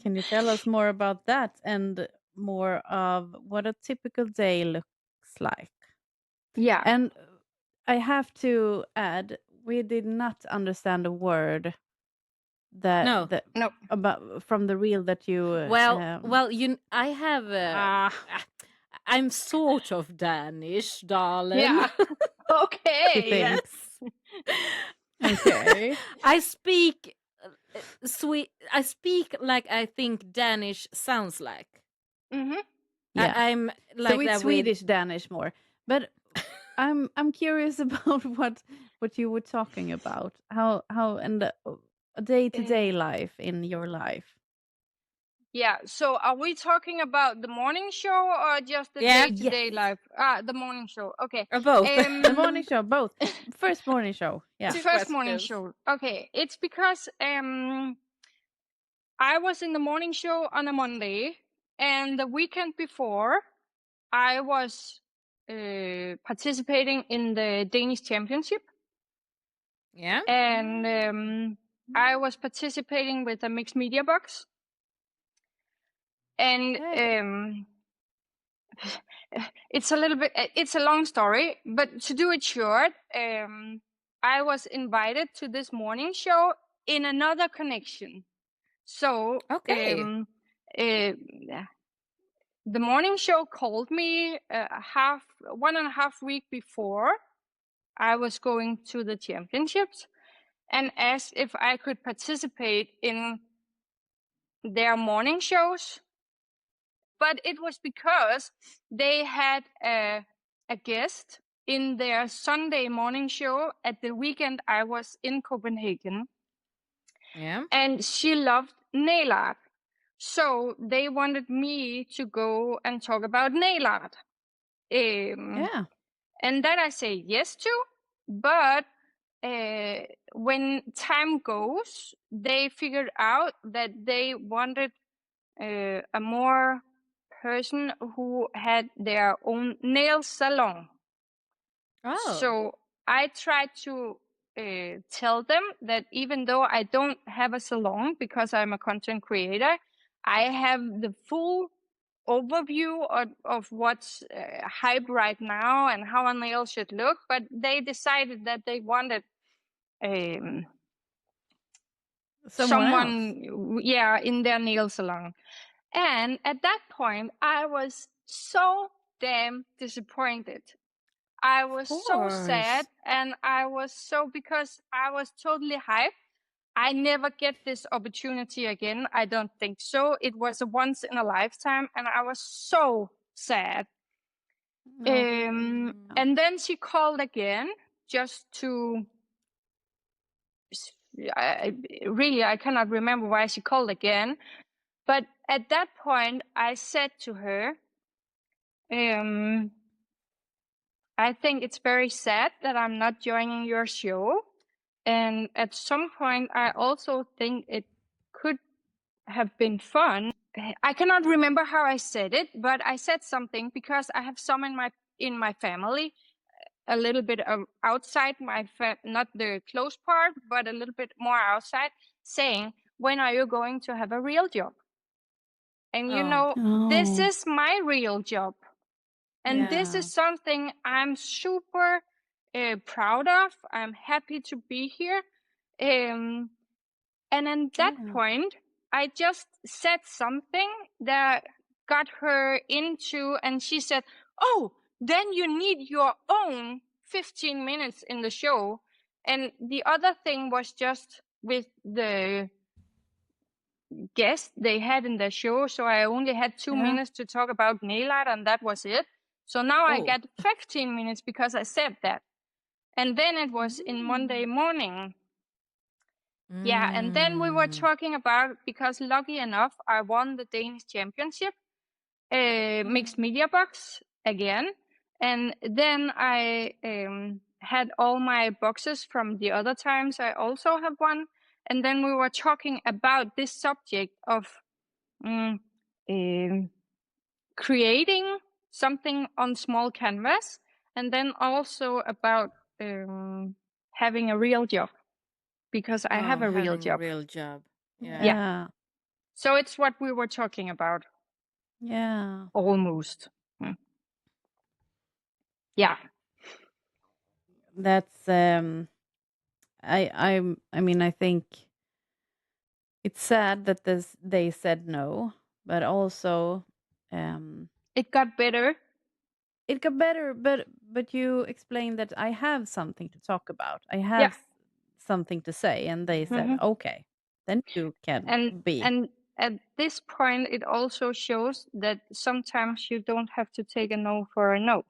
Can you tell us more about that and more of what a typical day looks like? Yeah. And I have to add, we did not understand a word that No. No. about from the reel that you Well, I have. Ah. I'm sort of Danish, darling. Yeah. she Okay. thinks. Okay. I speak sweet. I speak like I think Danish sounds like. hmm Yeah. I'm like So it's that Swedish Danish more. But I'm curious about what you were talking about. How and a day-to-day life in your life. Yeah. So are we talking about the morning show or just the Yeah. day-to-day Yes. life? The morning show. Okay. Or both. The morning show, both. First morning show. Yeah. Two First morning questions. show. Okay. It's because I was in the morning show on a Monday, and the weekend before, I was participating in the Danish Championship, Yeah. and I was participating with a mixed media box. And Hey. it's a long story, but to do it short, I was invited to this morning show in another connection. So Okay. The morning show called me 1.5 week before I was going to the championships and asked if I could participate in their morning shows. But it was because they had a guest in their Sunday morning show at the weekend I was in Copenhagen. Yeah. And she loved nail art. So they wanted me to go and talk about nail art. Yeah. And that I say yes to. But when time goes, they figured out that they wanted a more person who had their own nail salon. Oh. So I tried to tell them that even though I don't have a salon because I'm a content creator, I have the full overview of what's hype right now and how a nail should look. But they decided that they wanted someone in their nail salon. And at that point, I was so damn disappointed. I Of was so sad, course. and because I was totally hyped. I never get this opportunity again. I don't think so. It was a once in a lifetime, and I was so sad. Okay. And then she called again just to. I cannot remember why she called again. But at that point, I said to her, I think it's very sad that I'm not joining your show. And at some point, I also think it could have been fun. I cannot remember how I said it, but I said something because I have some in my family, a little bit outside my not the close part, but a little bit more outside, saying, "When are you going to have a real job?" And Oh, this Oh. is my real job. And this Yeah. is something I'm super proud of. I'm happy to be here. Um, and at that Yeah. point, I just said something that got her into, and she said, "Oh, then you need your own 15 minutes in the show." And the other thing was just with the guest they had in the show, so I only had 2 minutes to talk about nail art, and that was it. So now I oh, got 15 minutes because I said that. And then it was in Monday morning. Yeah, and then we were mm, talking about, because lucky enough, I won the Danish championship, mixed media box again. And then I had all my boxes from the other times I also have won. And then we were talking about this subject of creating something on small canvas, and then also about having a real job, because I have oh, a real having a job. real job. Yeah. Yeah. Yeah. So it's what we were talking about, Yeah. almost. Yeah. That's I mean I think it's sad that they said no, but also It got better. it got better, but you explained that I have something to talk about. I Yeah. have something to say, and they said, Mhm. "Okay, then you can be." And at this point, it also shows that sometimes you don't have to take a no for a no.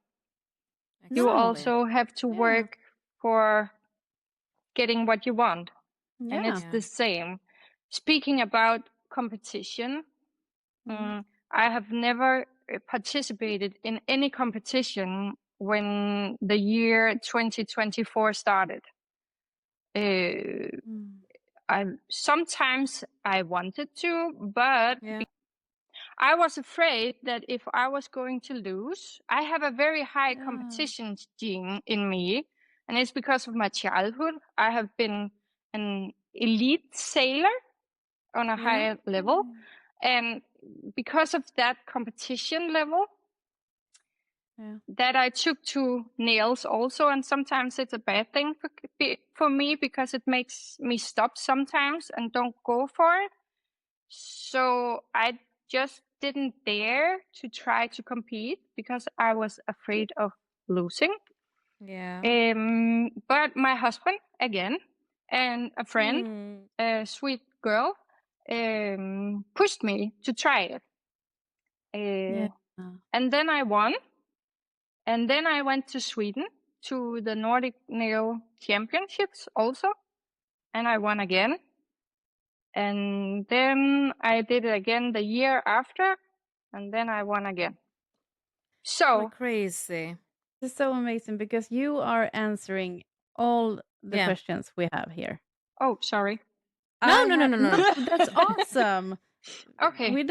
You Exactly. also have to Yeah. work for getting what you want. And Yeah. it's Yeah. the same. Speaking about competition, I have never participated in any competition when the year 2024 started. Sometimes I wanted to, but Yeah. I was afraid that if I was going to lose, I have a very high Yeah. competition gene in me, and it's because of my childhood. I have been an elite sailor on a Yeah. higher level, and because of that competition level, that I took to nails also, and sometimes it's a bad thing for me because it makes me stop sometimes and don't go for it. So I just didn't dare to try to compete because I was afraid of losing. Yeah. But my husband, again, and a friend, a sweet girl, pushed me to try it. Yeah. And then I won. And then I went to Sweden to the Nordic Nail Championships also. And I won again. And then I did it again the year after. And then I won again. You're So, crazy. It's so amazing because you are answering all the Yeah. questions we have here. oh, sorry. No, no, no, no, no. No, that's awesome. Okay. We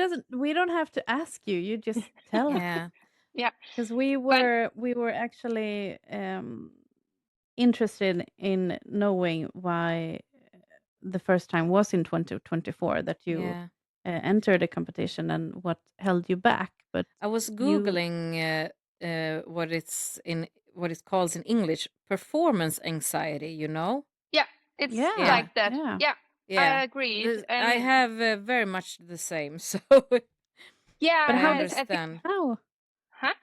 don't have to ask you. You just tell us. Yeah. Yeah. Because we were actually interested in knowing why the first time was in 2024 that you Yeah. entered a competition and what held you back. But I was you, googling what it calls in English performance anxiety. You know. Yeah. It's yeah, like that. yeah, Yeah. Yeah. I agreed. And I have very much the same. So yeah, But I how I think. understand. how Huh?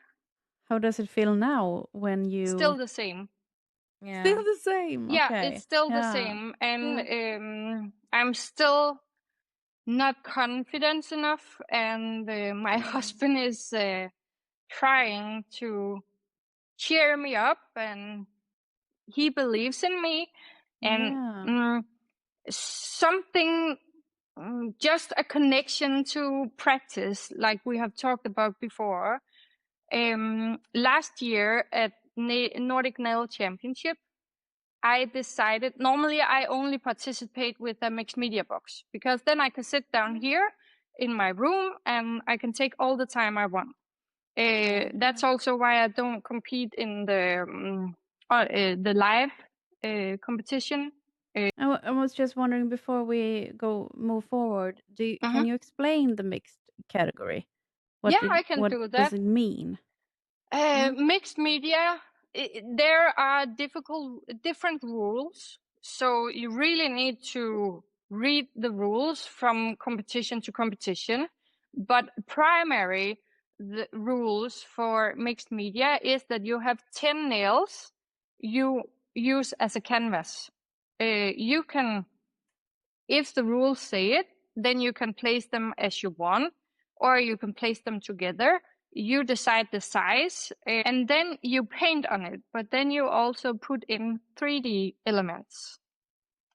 How does it feel now when you Still the same. Yeah. still the same? Yeah, Okay. it's still the Yeah. same. And Yeah. I'm still not confident enough. And my husband is trying to cheer me up, and he believes in me. And Yeah. something, just a connection to practice, like we have talked about before. Last year at Nordic Nail Championship, I decided, normally I only participate with a mixed media box, because then I can sit down here in my room and I can take all the time I want. That's also why I don't compete in the live competition. I was just wondering, before we move forward, can you explain the mixed category? Yeah, I can what do does that. it mean? Mixed media, there are different rules, so you really need to read the rules from competition to competition. But primary, the rules for mixed media is that you have 10 nails you use as a canvas. You can, if the rules say it, then you can place them as you want, or you can place them together. You decide the size, and then you paint on it, but then you also put in 3D elements.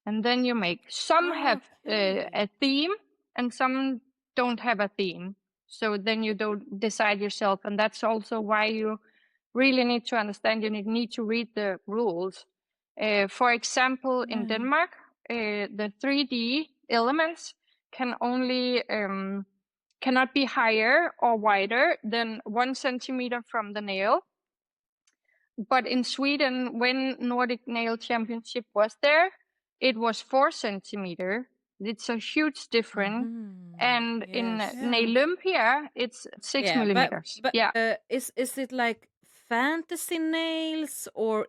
And then you make, some have a theme and some don't have a theme. So then you don't decide yourself. And that's also why you really need to understand, you need to read the rules. For example, in Denmark, the 3D elements can only cannot be higher or wider than 1 centimeter from the nail. But in Sweden, when Nordic Nail Championship was there, it was 4 centimeter. It's a huge difference. And in Olympia, it's 6 millimeters. But is it like fantasy nails, or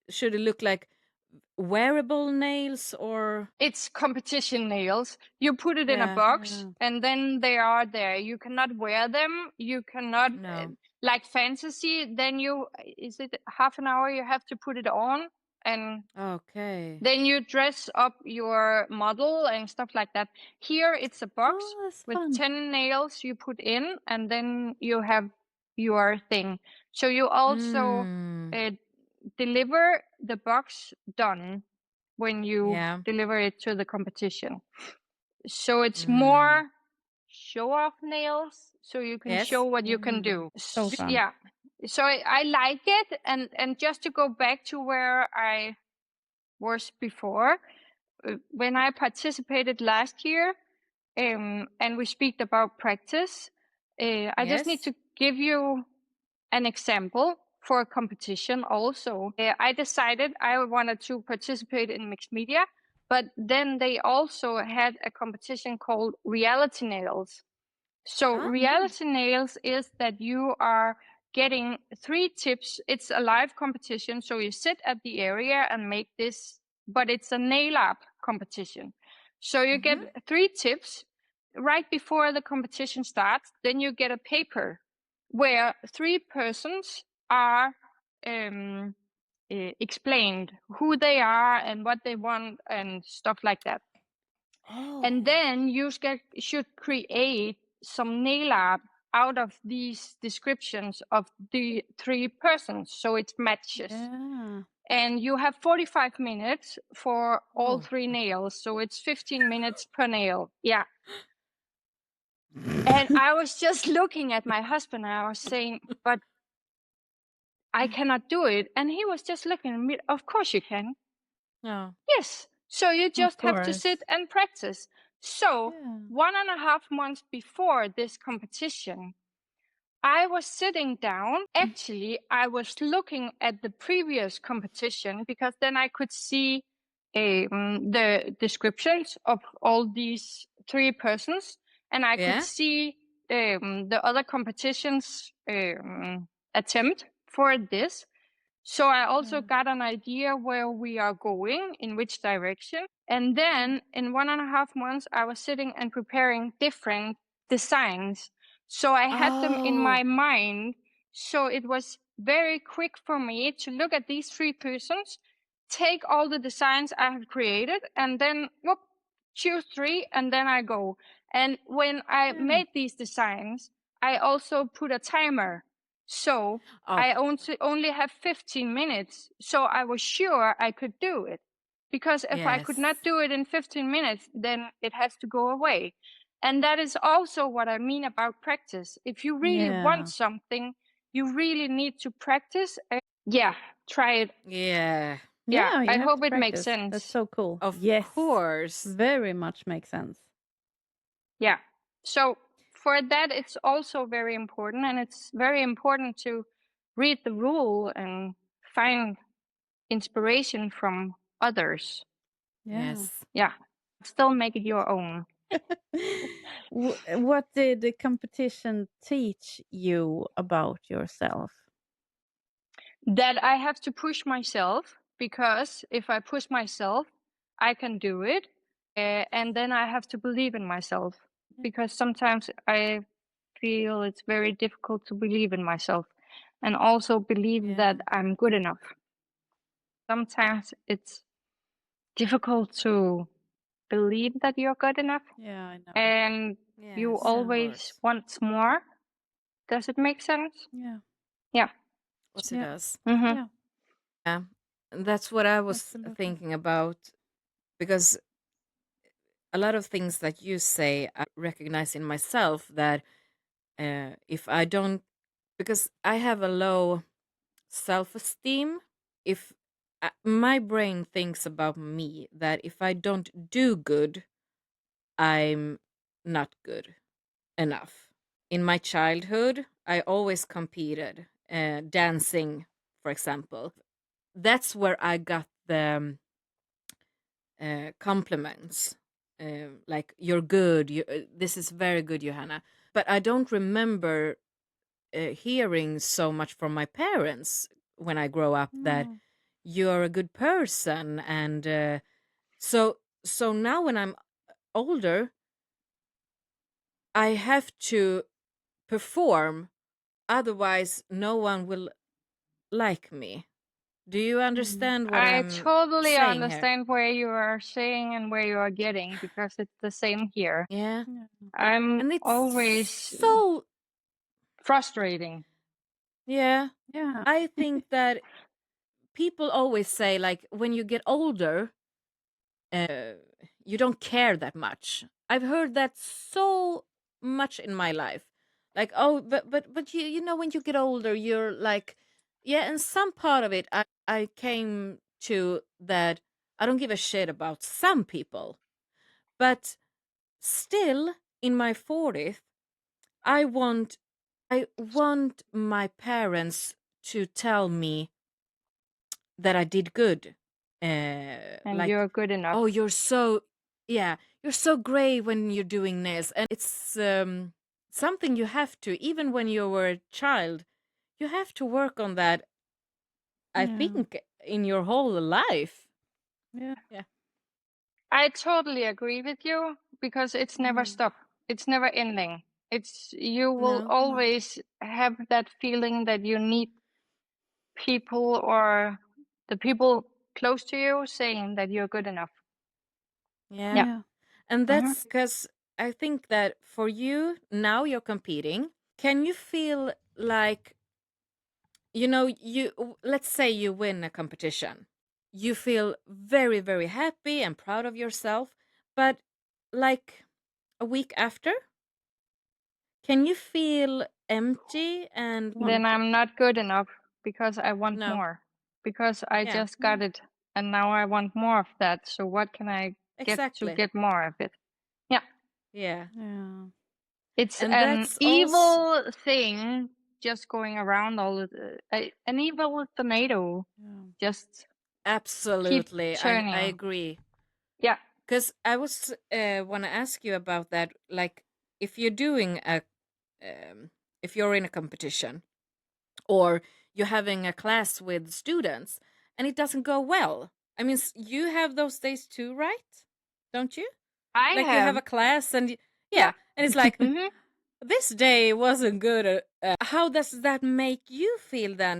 should it look like wearable nails, or? It's competition nails. You put it in a box and then they are there. You cannot wear them. You cannot, like fantasy, then is it half an hour you have to put it on, and then you dress up your model and stuff like that. Here it's a box with 10 nails you put in, and then you have your thing. So you also deliver the box done when you deliver it to the competition. So it's more show off nails, so you can show what you can do. So fun. Yeah. So I like it. And just to go back to where I was before, when I participated last year, and we speak about practice, I just need to give you an example for a competition also. I decided I wanted to participate in mixed media, but then they also had a competition called reality nails. So reality nails is that you are getting 3 tips. It's a live competition, so you sit at the area and make this, but it's a nail art competition. So you get 3 tips right before the competition starts. Then you get a paper where 3 persons are explained who they are and what they want and stuff like that. And then you should create some nail art out of these descriptions of the 3 persons, so it matches. And you have 45 minutes for all 3 nails, so it's 15 minutes per nail. Yeah. And I was just looking at my husband and I was saying, but I cannot do it. And he was just looking at me, of course you can. Yes. So you just have to sit and practice. So 1.5 months before this competition, I was sitting down. Actually, I was looking at the previous competition, because then I could see the descriptions of all these 3 persons, and I could see the other competitions attempt for this. So I also got an idea where we are going, in which direction. And then in 1.5 months, I was sitting and preparing different designs. So I had them in my mind So it was very quick for me to look at these 3 persons, take all the designs I have created, and then whoop, choose 3, and then I go. And when I made these designs, I also put a timer. So Oh, I only have 15 minutes. So I was sure I could do it. Because if I could not yes. do it in 15 minutes, then it has to go away. And that is also what I mean about practice. If you really want something, you really need to practice. Yeah, try it. Yeah, Yeah, Yeah, you I have to hope it makes practice. That's sense. so cool. of Yes, course. very much makes sense. Yeah. So for that, it's also very important. And it's very important to read the rule and find inspiration from others. Yeah. Yes. Yeah. Still make it your own. What did the competition teach you about yourself? That I have to push myself, because if I push myself, I can do it. And then I have to believe in myself, because sometimes I feel it's very difficult to believe in myself and also believe that I'm good enough. Sometimes it's difficult to believe that you're good enough, Yeah, I know. and you Yes, of always course. want more. Does it make sense? Yeah. Yeah. Yes, it Yeah. does. Mm-hmm. Yeah. Yeah, and that's what I was Absolutely. thinking about, because a lot of things that you say, I recognize in myself that if I don't, because I have a low self-esteem, if my brain thinks about me that if I don't do good, I'm not good enough. In my childhood, I always competed, dancing, for example. That's where I got the compliments, like "you're good," "this is very good, Johanna." But I don't remember hearing so much from my parents when I grow up that Mm. you're a good person, and so now when I'm older, I have to perform, otherwise no one will like me. Do you understand what I I'm totally saying here? understand where you are saying and where you are getting, because it's the same here. Yeah, Yeah. I'm and it's always so, frustrating. yeah. Yeah. I think that people always say, like, when you get older, you don't care that much. I've heard that so much in my life. Like, oh, but you know, when you get older, you're like, yeah. And some part of it, I came to that. I don't give a shit about some people, but still, in my 40th, I want I want my parents to tell me that I did good. And Like, you're good enough. oh, yeah, you're so great when you're doing this. And it's something you have to, even when you were a child, you have to work on that, I Yeah. think, in your whole life. Yeah. Yeah. I totally agree with you, because it's never stop. It's never ending. You will No. always have that feeling that you need people, or the people close to you, saying that you're good enough. Yeah. Yeah. Yeah. And Mm-hmm. that's because I think that for you, now you're competing. Can you feel like, let's say you win a competition, you feel very, very happy and proud of yourself, but like a week after, can you feel empty and Then want, I'm not good enough, because I want no, more. Because I yeah, just got it, and now I want more of that. So what can I get to exactly, get more of it? Yeah. yeah. Yeah. It's And an that's also evil thing just going around all the an evil tornado Yeah. just keep absolutely, I turning. agree. Yeah. Because I was want to ask you about that. Like, if you're doing if you're in a competition, or you're having a class with students and it doesn't go well. I mean, you have those days too, right? Don't you? I Like, you have have. a class and Yeah. yeah, and it's like, Mhm. this day wasn't good. How does that make you feel then?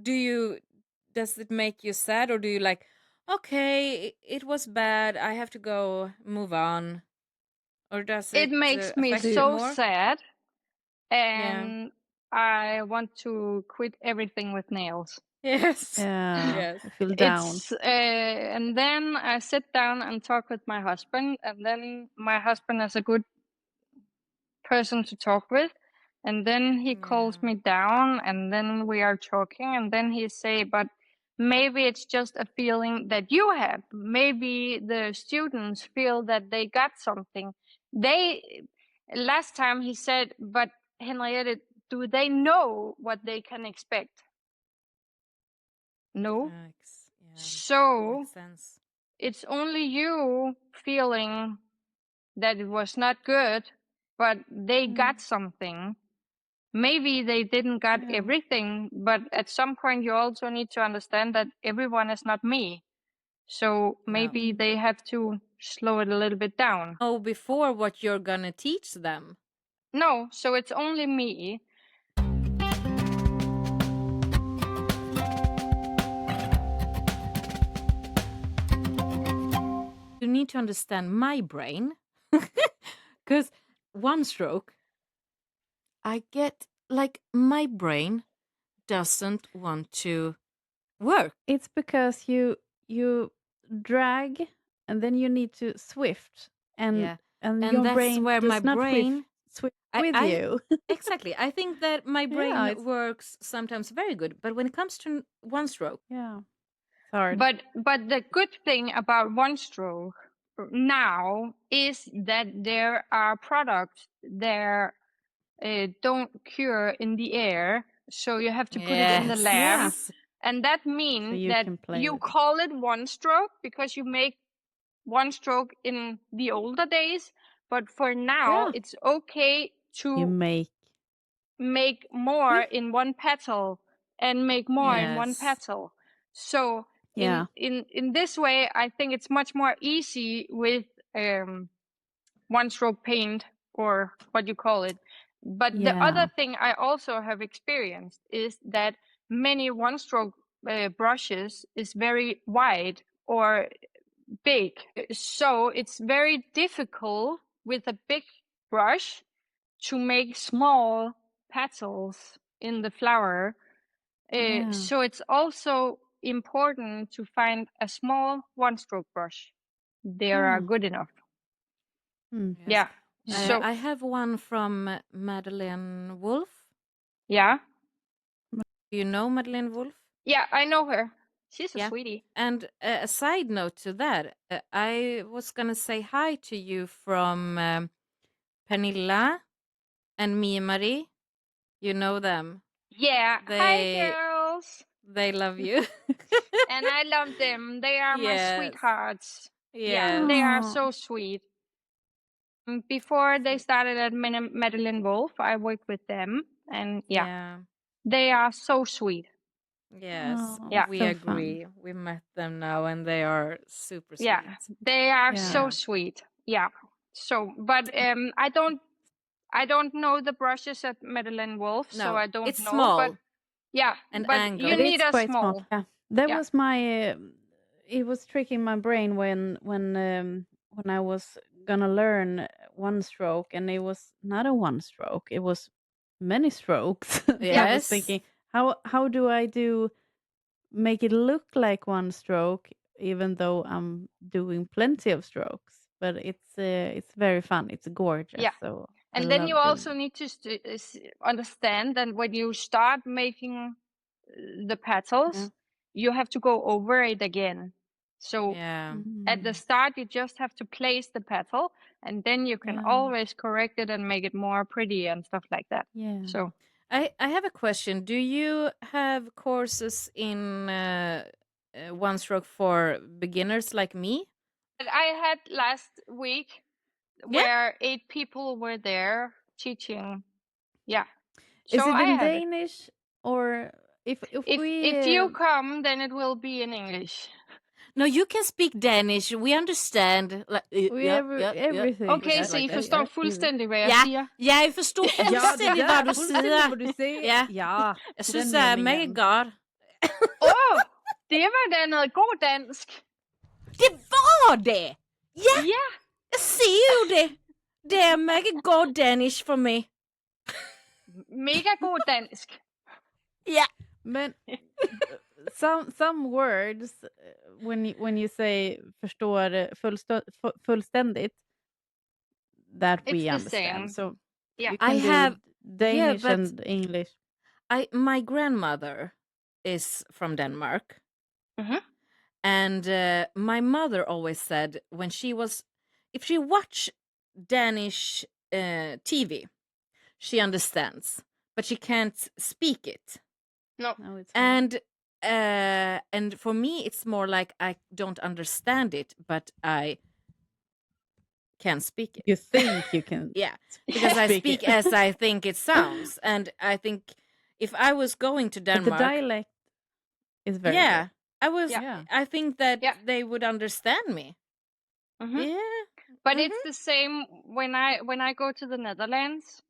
Does it make you sad, or do you like, okay, it was bad, I have to go move on? Or does It it makes me affect Do you you, so more? sad, Yeah. and I want to quit everything with nails. Yes. yeah, Yes. I feel down. It's and then I sit down and talk with my husband, and then my husband is a good person to talk with, and then he calls Yeah. me down, and then we are talking, and then he say, but maybe it's just a feeling that you have. Maybe the students feel that they got something. They last time he said, but Henriette, do they know what they can expect? No. Yeah. So Makes sense. it's only you feeling that it was not good, but they got something. Maybe they didn't got Yeah. everything, but at some point you also need to understand that everyone is not me. So maybe No. they have to slow it a little bit down. Oh, before what you're gonna teach them. No, so it's only me. You need to understand my brain. Because one stroke, I get like my brain doesn't want to work. It's because you drag and then you need to swift, Yeah. and And your that's brain where my does not brain swift I, with I you. exactly. I think that my Yeah, brain it's works sometimes very good, but when it comes to one stroke, yeah, it's hard. But the good thing about one stroke now is that there are products that don't cure in the air, so you have to put it in the lab. Yeah, yes, And that so means you that can play you with it. call it one stroke because you make one stroke in the older days, but for now Yeah, it's okay you to make more swift. in one petal and make more in one yes, petal. So Yeah, in this way, I think it's much more easy with one stroke paint, or what you call it. But the other yeah, thing I also have experienced is that many one stroke brushes is very wide or big. So it's very difficult with a big brush to make small petals in the flower. yeah. So it's also important to find a small one stroke brush. They are Oh, good enough. mm, yes. Yeah. So I have one from Madeleine Wolf. yeah. Do you know Madeleine Wolf? Yeah, I know her. She's a Yeah. sweetie. And a side note to that, I was gonna say hi to you from Pernilla and Mia Marie. You know them. Yeah. Hi, They girls. they love you. And I love them. They are my Yes. sweethearts. Yeah, they Yes. are oh, so sweet. Before they started at Madeline Wolf, I worked with them. And yeah, Yeah. they are so sweet. Yes. oh, Yeah. We so fun. agree. We met them now and they are super Yeah, sweet. they are Yeah, so Yeah. sweet. Yeah. So, but I don't know the brushes at Madeline Wolf, so No, I don't it's know. But small yeah, and but you it angled. need is a quite small. small. Yeah, that Yeah. was my. It was tricking my brain when I was gonna learn one stroke, and it was not a one stroke. It was many strokes. So I Yeah. was Yes. thinking, how do I do make it look like one stroke, even though I'm doing plenty of strokes? But it's very fun. It's gorgeous. Yeah. So I And then you love doing also it. need to understand that when you start making the Yeah. petals, you have to go over it again. So Yeah. at the Mm, start, you just have to place the petal, and then you can yeah. always correct it and make it more pretty and stuff like that. Yeah. So I have a question. Do you have courses in one stroke for beginners like me? but I had last week Yeah. where 8 people were there teaching. Yeah. Is So it I in have it. Danish or if If we you come, then it will be in English. No, you can speak Danish. We understand. Everything. Okay, Just så I like that. forstår fuldstændig, hvad jeg Ja, siger. jeg forstår Ja, fuldstændig, det hvad er du fuldstændig, siger. hvad du siger. Ja. Ja, Jeg synes, den det er meningen. mega godt. Det var da noget god dansk. Det var det! Ja, Ja, jeg siger jo det. Det er mega god Danish for mig. mega god dansk. Ja. Men some words when you say förstår fullständigt that It's we the understand. same. So Yeah. you can I do have- Danish but- and English. My grandmother is from Denmark. Mhm. And my mother always said if she watch Danish TV, she understands, but she can't speak it. No. No, it's hard. And for me, it's more like I don't understand it, but I can speak it. You think you can. Yeah, because I Speak speak it. as I think it sounds, and I think if I was going to But Denmark, the dialect is very yeah, good. I was. Yeah. I think that Yeah. they would understand me. Mhm. Yeah, But Mhm. it's the same when I go to the Netherlands.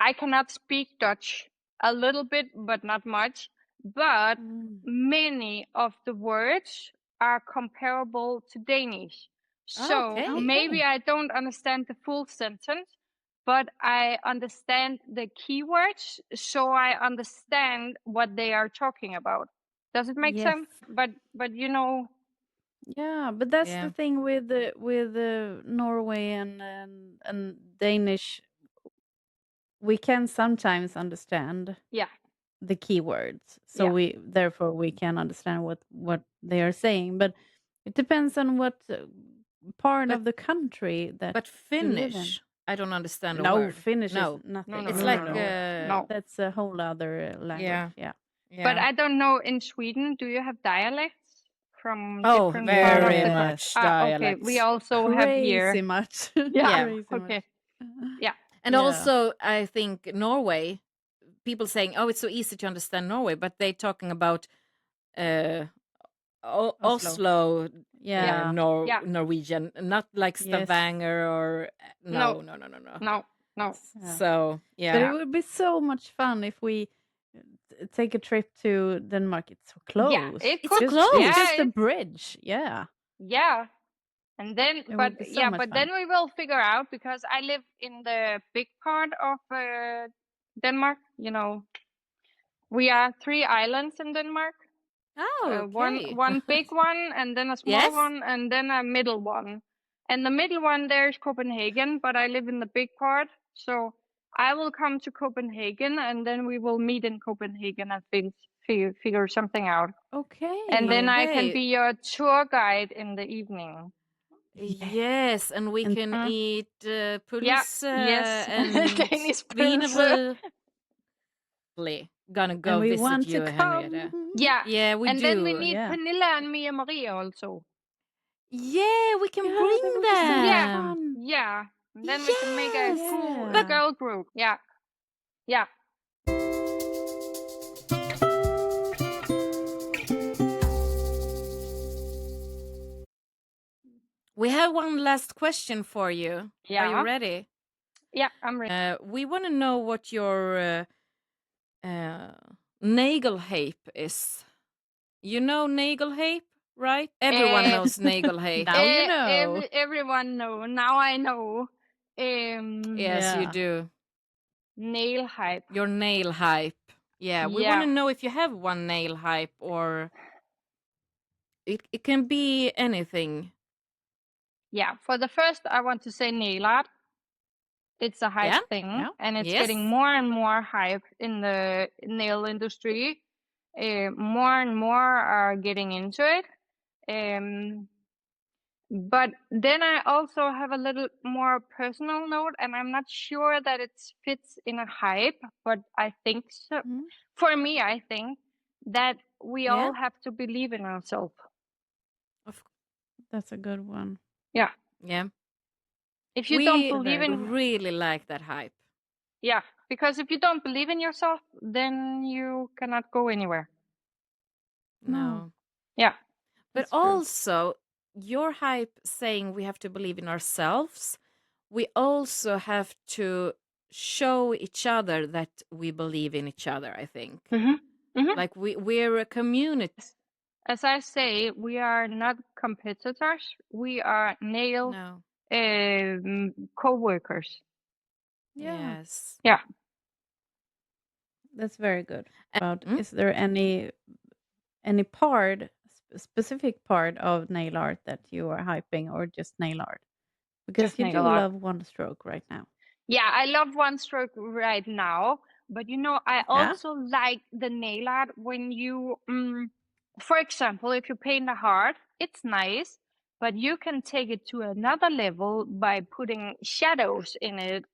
I cannot speak Dutch a little bit, but not much. But many of the words are comparable to Danish. So Okay. maybe I don't understand the full sentence, but I understand the keywords, so I understand what they are talking about. Does it make Yes. sense? But you know, Yeah, but that's Yeah. the thing with Norway and Danish. We can sometimes understand yeah, the keywords, so Yeah. therefore we can understand what they are saying. But it depends on what part of the country that. But you live Finnish, I don't understand a No, word. Finnish No. is nothing. No, no, It's no, like no, no. No. That's a whole other language. Yeah. Yeah. yeah. But I don't know, in Sweden, do you have dialects from Oh, different part of very the much Okay, dialects. we also have here. Crazy much. Yeah, Crazy okay. much. Yeah. And Yeah. also, I think Norway, people saying, "Oh, it's so easy to understand Norway," but they talking about Oslo, Yeah. Yeah. Norwegian, not like Yes. Stavanger or No. no. No. Yeah. So But yeah, it would be so much fun if we take a trip to Denmark. It's so close. Yeah, It's so Just- close. It's Yeah, just a bridge. Yeah. Yeah. And then, It would but be so yeah, much but fun. then we will figure out, because I live in the big part of Denmark. You know, we are 3 islands in Denmark. oh, okay. One big one, and then a small Yes. one, and then a middle one. And the middle one, there's Copenhagen, but I live in the big part, so I will come to Copenhagen, and then we will meet in Copenhagen and figure something out. Okay. And then I can Okay. be your tour guide in the evening. Yes, and we And- can eat pølse yes. and Danish pølse. wienerbrød. Gonna go and we visit want you, to Henriette. come. Yeah. Yeah, we and do. then we need Yeah. Pernilla and Mia Maria also. Yeah, we can Yeah, bring that would be so them. Yeah. fun. Yeah. And then we can make a Yes. cool Yeah. girl group. Yeah. Yeah. We have one last question for you. Are Yeah. you ready? Yeah, I'm ready. We want to know what your nagelhape is. You know nagelhape, right? Everyone knows nagelhape. Now you know. Everyone know. Now I know. Yes, you Yeah. do. Nail hype. Your nail hype. Yeah, we want Yeah. to know if you have one nail hype, or it can be anything. Yeah. For the first, I want to say nail art. It's a hype Yeah, thing, yeah. and it's Yes. getting more and more hype in the nail industry. More and more are getting into it. But then I also have a little more personal note, and I'm not sure that it fits in a hype, but I think so. Mhm. For me, I think that we Yeah. all have to believe in ourselves. That's a good one. Yeah. Yeah. If you we don't believe in really like that hype. Yeah, because if you don't believe in yourself, then you cannot go anywhere. No. Yeah. But That's true. also, your hype saying we have to believe in ourselves, we also have to show each other that we believe in each other, I think. Like we're a community. As I say, we are not competitors. We are nail No. co-workers. Yeah, Yes. Yeah. that's very good. About Mm. is there any part, specific part of nail art that you are hyping, or just nail art? Because Just you nail do art. love one stroke right now. Yeah, I love one stroke right now, but you know, I also like the nail art when you, for example, if you paint a heart, it's nice, but you can take it to another level by putting shadows in it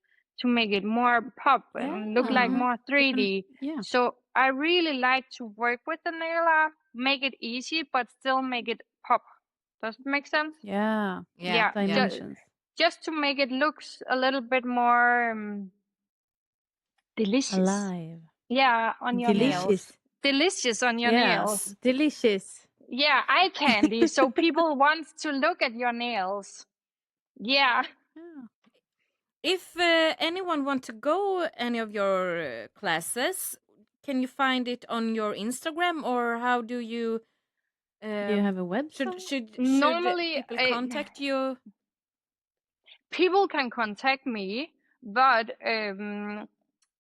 to make it more pop and look like Yeah. more 3D. Yeah. So I really like to work with the nail art, make it easy, but still make it pop. Does it make sense? Yeah. Yeah. Dimensions. Just to make it looks a little bit more delicious. Alive. Yeah, on your nails. Delicious. Delicious on your Yes. nails. Delicious. Yeah, eye candy. So people want to look at your nails. Yeah. Yeah. If anyone want to go any of your classes, can you find it on your Instagram, or how do you? Do you have a website? Should Normally, people contact you? people can contact me, but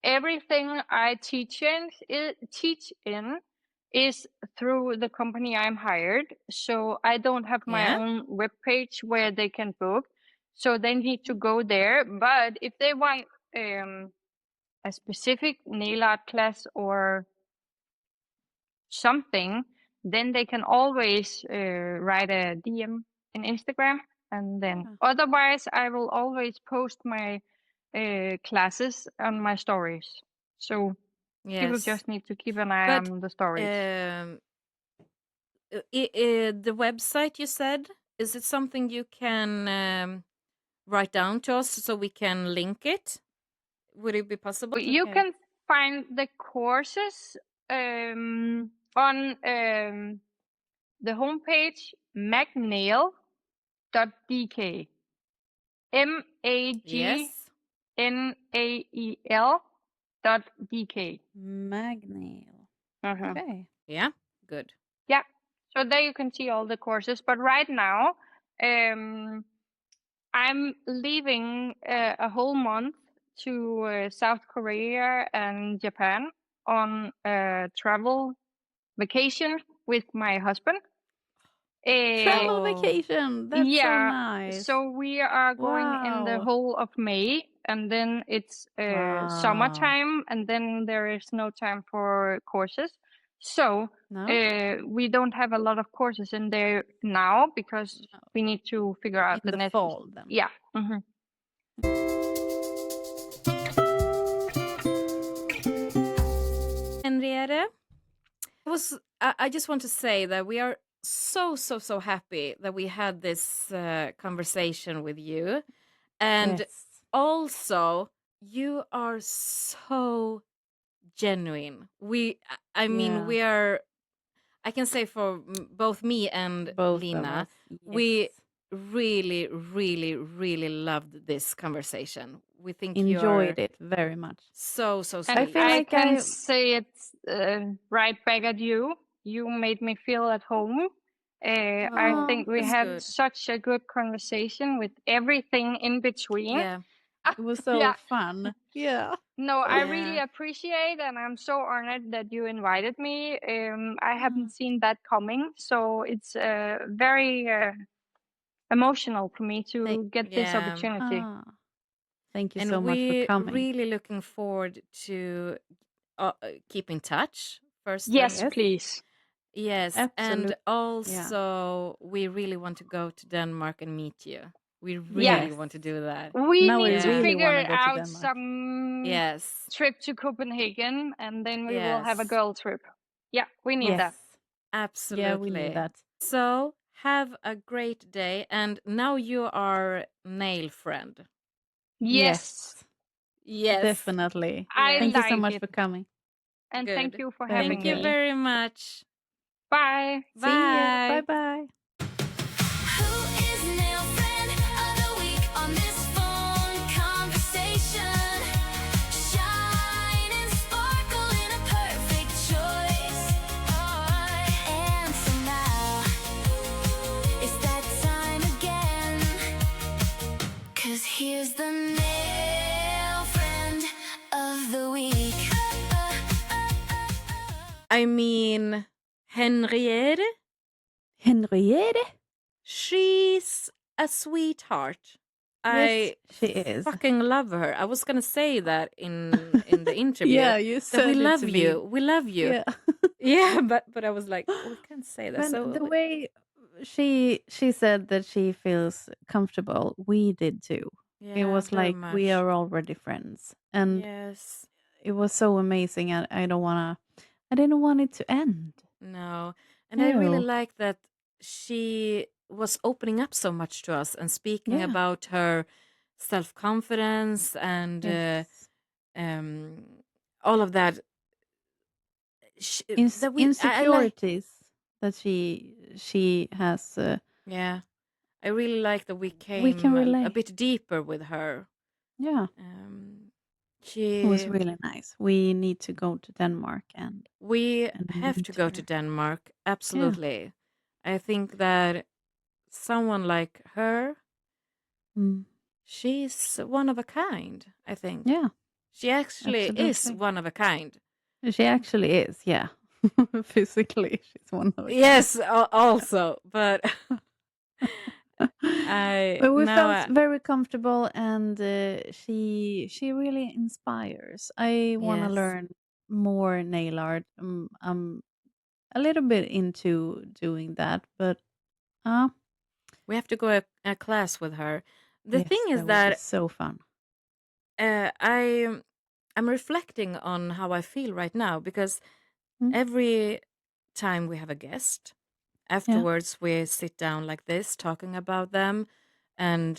everything I teach in is through the company I'm hired. So I don't have my Yeah. own webpage where they can book. So they need to go there. But if they want a specific nail art class or something, then they can always write a DM in Instagram. And then otherwise, I will always post my classes on my stories. So people Yes. just need to keep an eye But on the stories. The website you said, is it something you can write down to us so we can link it? Would it be possible? You can find the courses on the homepage magnail.dk. Yes. MAGNAEL.dk. Magnail. Okay. Yeah. Good. Yeah. So there you can see all the courses. But right now, I'm leaving a whole month to South Korea and Japan on a travel vacation with my husband. Travel vacation. That's so Yeah. nice. So we are going in the Wow. whole of May, and then it's Wow. summertime, and then there is no time for courses. So No? we don't have a lot of courses in there now because we need to figure out In the next. fall then. Yeah. Mhm. Henriette, I just want to say that we are so happy that we had this conversation with you, and Yes. also you are so genuine. I mean, Yeah. we are. I can say for both me and Both of Lina, us. we Yes. really loved this conversation. We think you Enjoyed are it very much. so sweet. And I feel like can say it right back at you. You made me feel at home. I think we that's had good. such a good conversation with everything in between. Yeah. it was so Yeah. fun. Yeah. No, I Yeah. really appreciate, and I'm so honored that you invited me. I haven't seen that coming, so it's very emotional for me to get this Yeah. opportunity. Thank you And so much for we coming. really looking forward to keep in touch first. Yes, Yes. please. Yes, and Absolutely. also we really want to go to Denmark and meet you. We really Yes. want to do that. We Now we need to really figure wanna go to out Denmark. some Yes. trip to Copenhagen, and then we will have a Yes. girl trip. Yeah, we need that. Absolutely. Yeah, we need that. So have a great day, and now you are nail friend. Yes, Yes. Definitely. I Thank you so like much it. for coming. And Good. thank you for Thank having Thank you me. very much. Bye. See you. Bye. Bye. Who is nail friend of the week on this phone conversation? Shine and sparkle in a perfect choice. And so now it's that time again. 'Cause here's the nail friend of the week. I mean, Henriette, Henriette. she's a sweetheart. Yes, I she is. fucking love her. I was gonna say that in the interview. Yeah, you that said we it love to you. me. We love you. Yeah. Yeah, but I was like, we can't say that. But So the way she said that she feels comfortable, we did too. It yeah, was very like we much. are already friends, and Yes. it was so amazing. I didn't want it to end. No. And I really No. like that she was opening up so much to us and speaking Yeah. about her self-confidence and Yes. all of that. That I like. Insecurities that she has. Yeah, I really like that we We came can a relate. bit deeper with her. Yeah, it was She, really nice. We need to go to Denmark we and have meet to go to her. Denmark. Yeah. Absolutely. I think that someone like her, Mm. she's one of a kind, I think. Yeah, She actually is absolutely. one of a kind. She actually is. Yeah, physically, she's one of a kind. Yes, also, but I But we now felt very comfortable, and she really inspires. I want to yes, learn more nail art. I'm a little bit into doing that, but uh, we have to go a class with her. The thing yes, is that would be that so fun. I'm reflecting on how I feel right now because Mm. every time we have a guest, Yeah, afterwards we sit down like this, talking about them and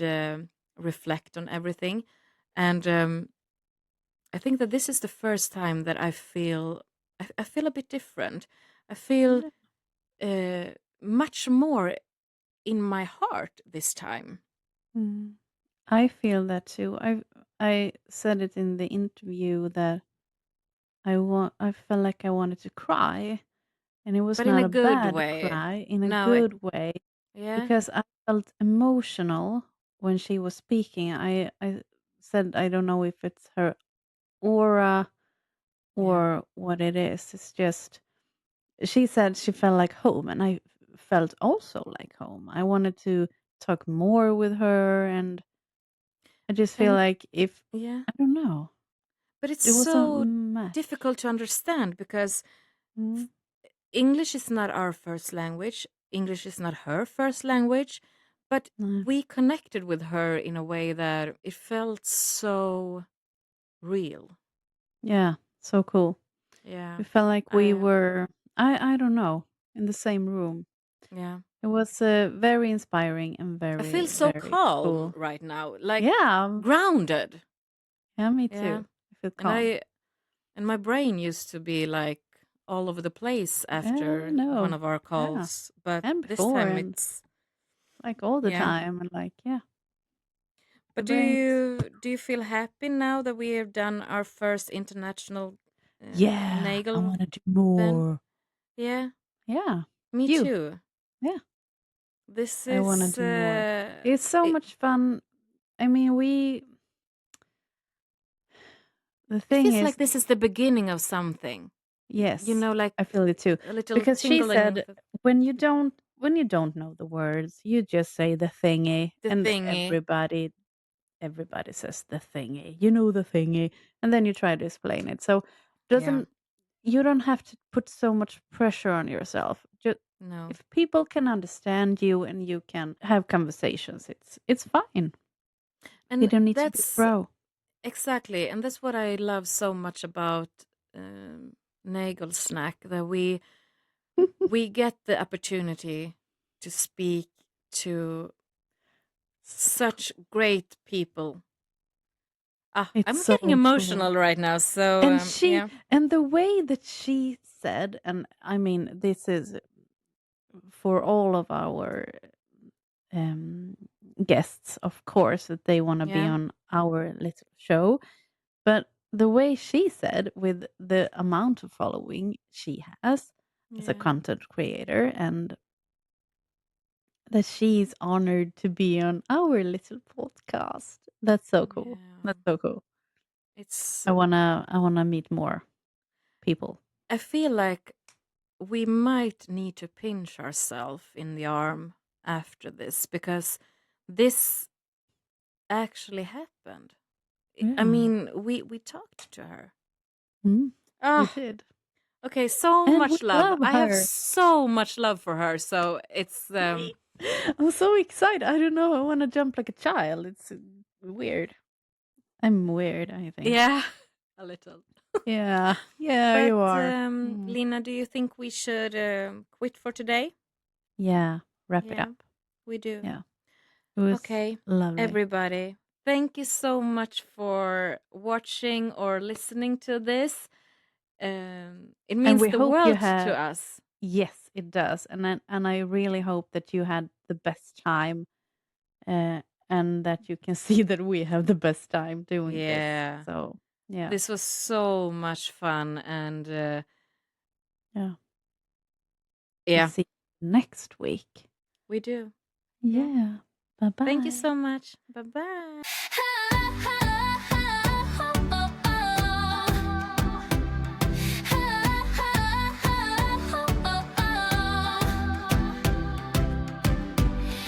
reflect on everything. And I think that this is the first time that I feel a bit different. I feel much more in my heart this time. mm. I feel that too. I said it in the interview that I felt like I wanted to cry, and it was But in not a a good bad way. cry, in a No, good way, yeah, because I felt emotional when she was speaking. I said I don't know if it's her aura yeah. or what it is. It's just she said she felt like home, and I felt also like home. I wanted to talk more with her, and I just feel And like if yeah, I don't know, but it's it was a so match. difficult to understand because Mm, English is not our first language. English is not her first language, but no. we connected with her in a way that it felt so real. Yeah, so cool. Yeah. We felt like we I were, I don't know, in the same room. yeah. It was very inspiring and I feel very, so very calm cool. right now, like Yeah, grounded. yeah, me Yeah. too. I feel And calm. my brain used to be like all over the place after one No, of our yeah, calls, but and this before, time and it's like all the yeah. time, and like yeah, the But brain is. do you feel happy now that we have done our first international Yeah, I nagel want to do then? more. Yeah, Yeah, me you. too. Yeah, This I want to is do more. It's so much fun. I mean, the it thing feels like is, this is the beginning of something. You yes, know, like I feel it too. a little Because she tingling, said when you don't know the words, you just say the thingy, the and thingy. everybody says the thingy. You know the thingy, and then you try to explain it. So Yeah, doesn't you don't have to put so much pressure on yourself. Just no. if people can understand you and you can have conversations, it's fine. You And don't need to be a that's pro. exactly, and that's what I love so much about Nagel Snack, that we get the opportunity to speak to So such great people. it's I'm so getting cool. emotional right now. So And she yeah, and the way that she said, and I mean, this is for all of our guests, of course, that they want to be Yeah. on our little show. But the way she said, with the amount of following she has as a Yeah. content creator, and that she's honored to be on our little podcast. That's so cool. Yeah. That's so cool. It's I wanna meet more people. I feel like we might need to pinch ourselves in the arm after this, because this actually happened. I Yeah. mean, we talked to her. We Oh, did. okay, so And much we love. love I have her. so much love for her. So it's I'm so excited. I don't know. I want to jump like a child. It's weird. I'm weird, I think. yeah, a little. Yeah. Yeah, But you are. Mm. Lina, do you think we should quit for today? Yeah. Wrap it Yeah, up. we do. Yeah. It was Okay, lovely. everybody, thank you so much for watching or listening to this. It means we the hope you world have- to us. Yes, it does. And I really hope that you had the best time, and that you can see that we have the best time doing Yeah. this. So, yeah. This was so much fun, and Yeah. yeah, We'll see you next week. we do. Yeah. Bye-bye. Thank you so much. Bye bye.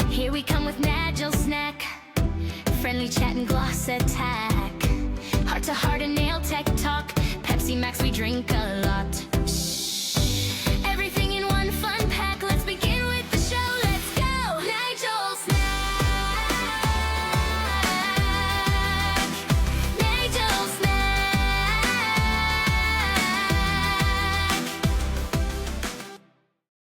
Here we come with Nigel snack, friendly chat and gloss attack, heart to heart and nail tech talk, Pepsi Max we drink a lot.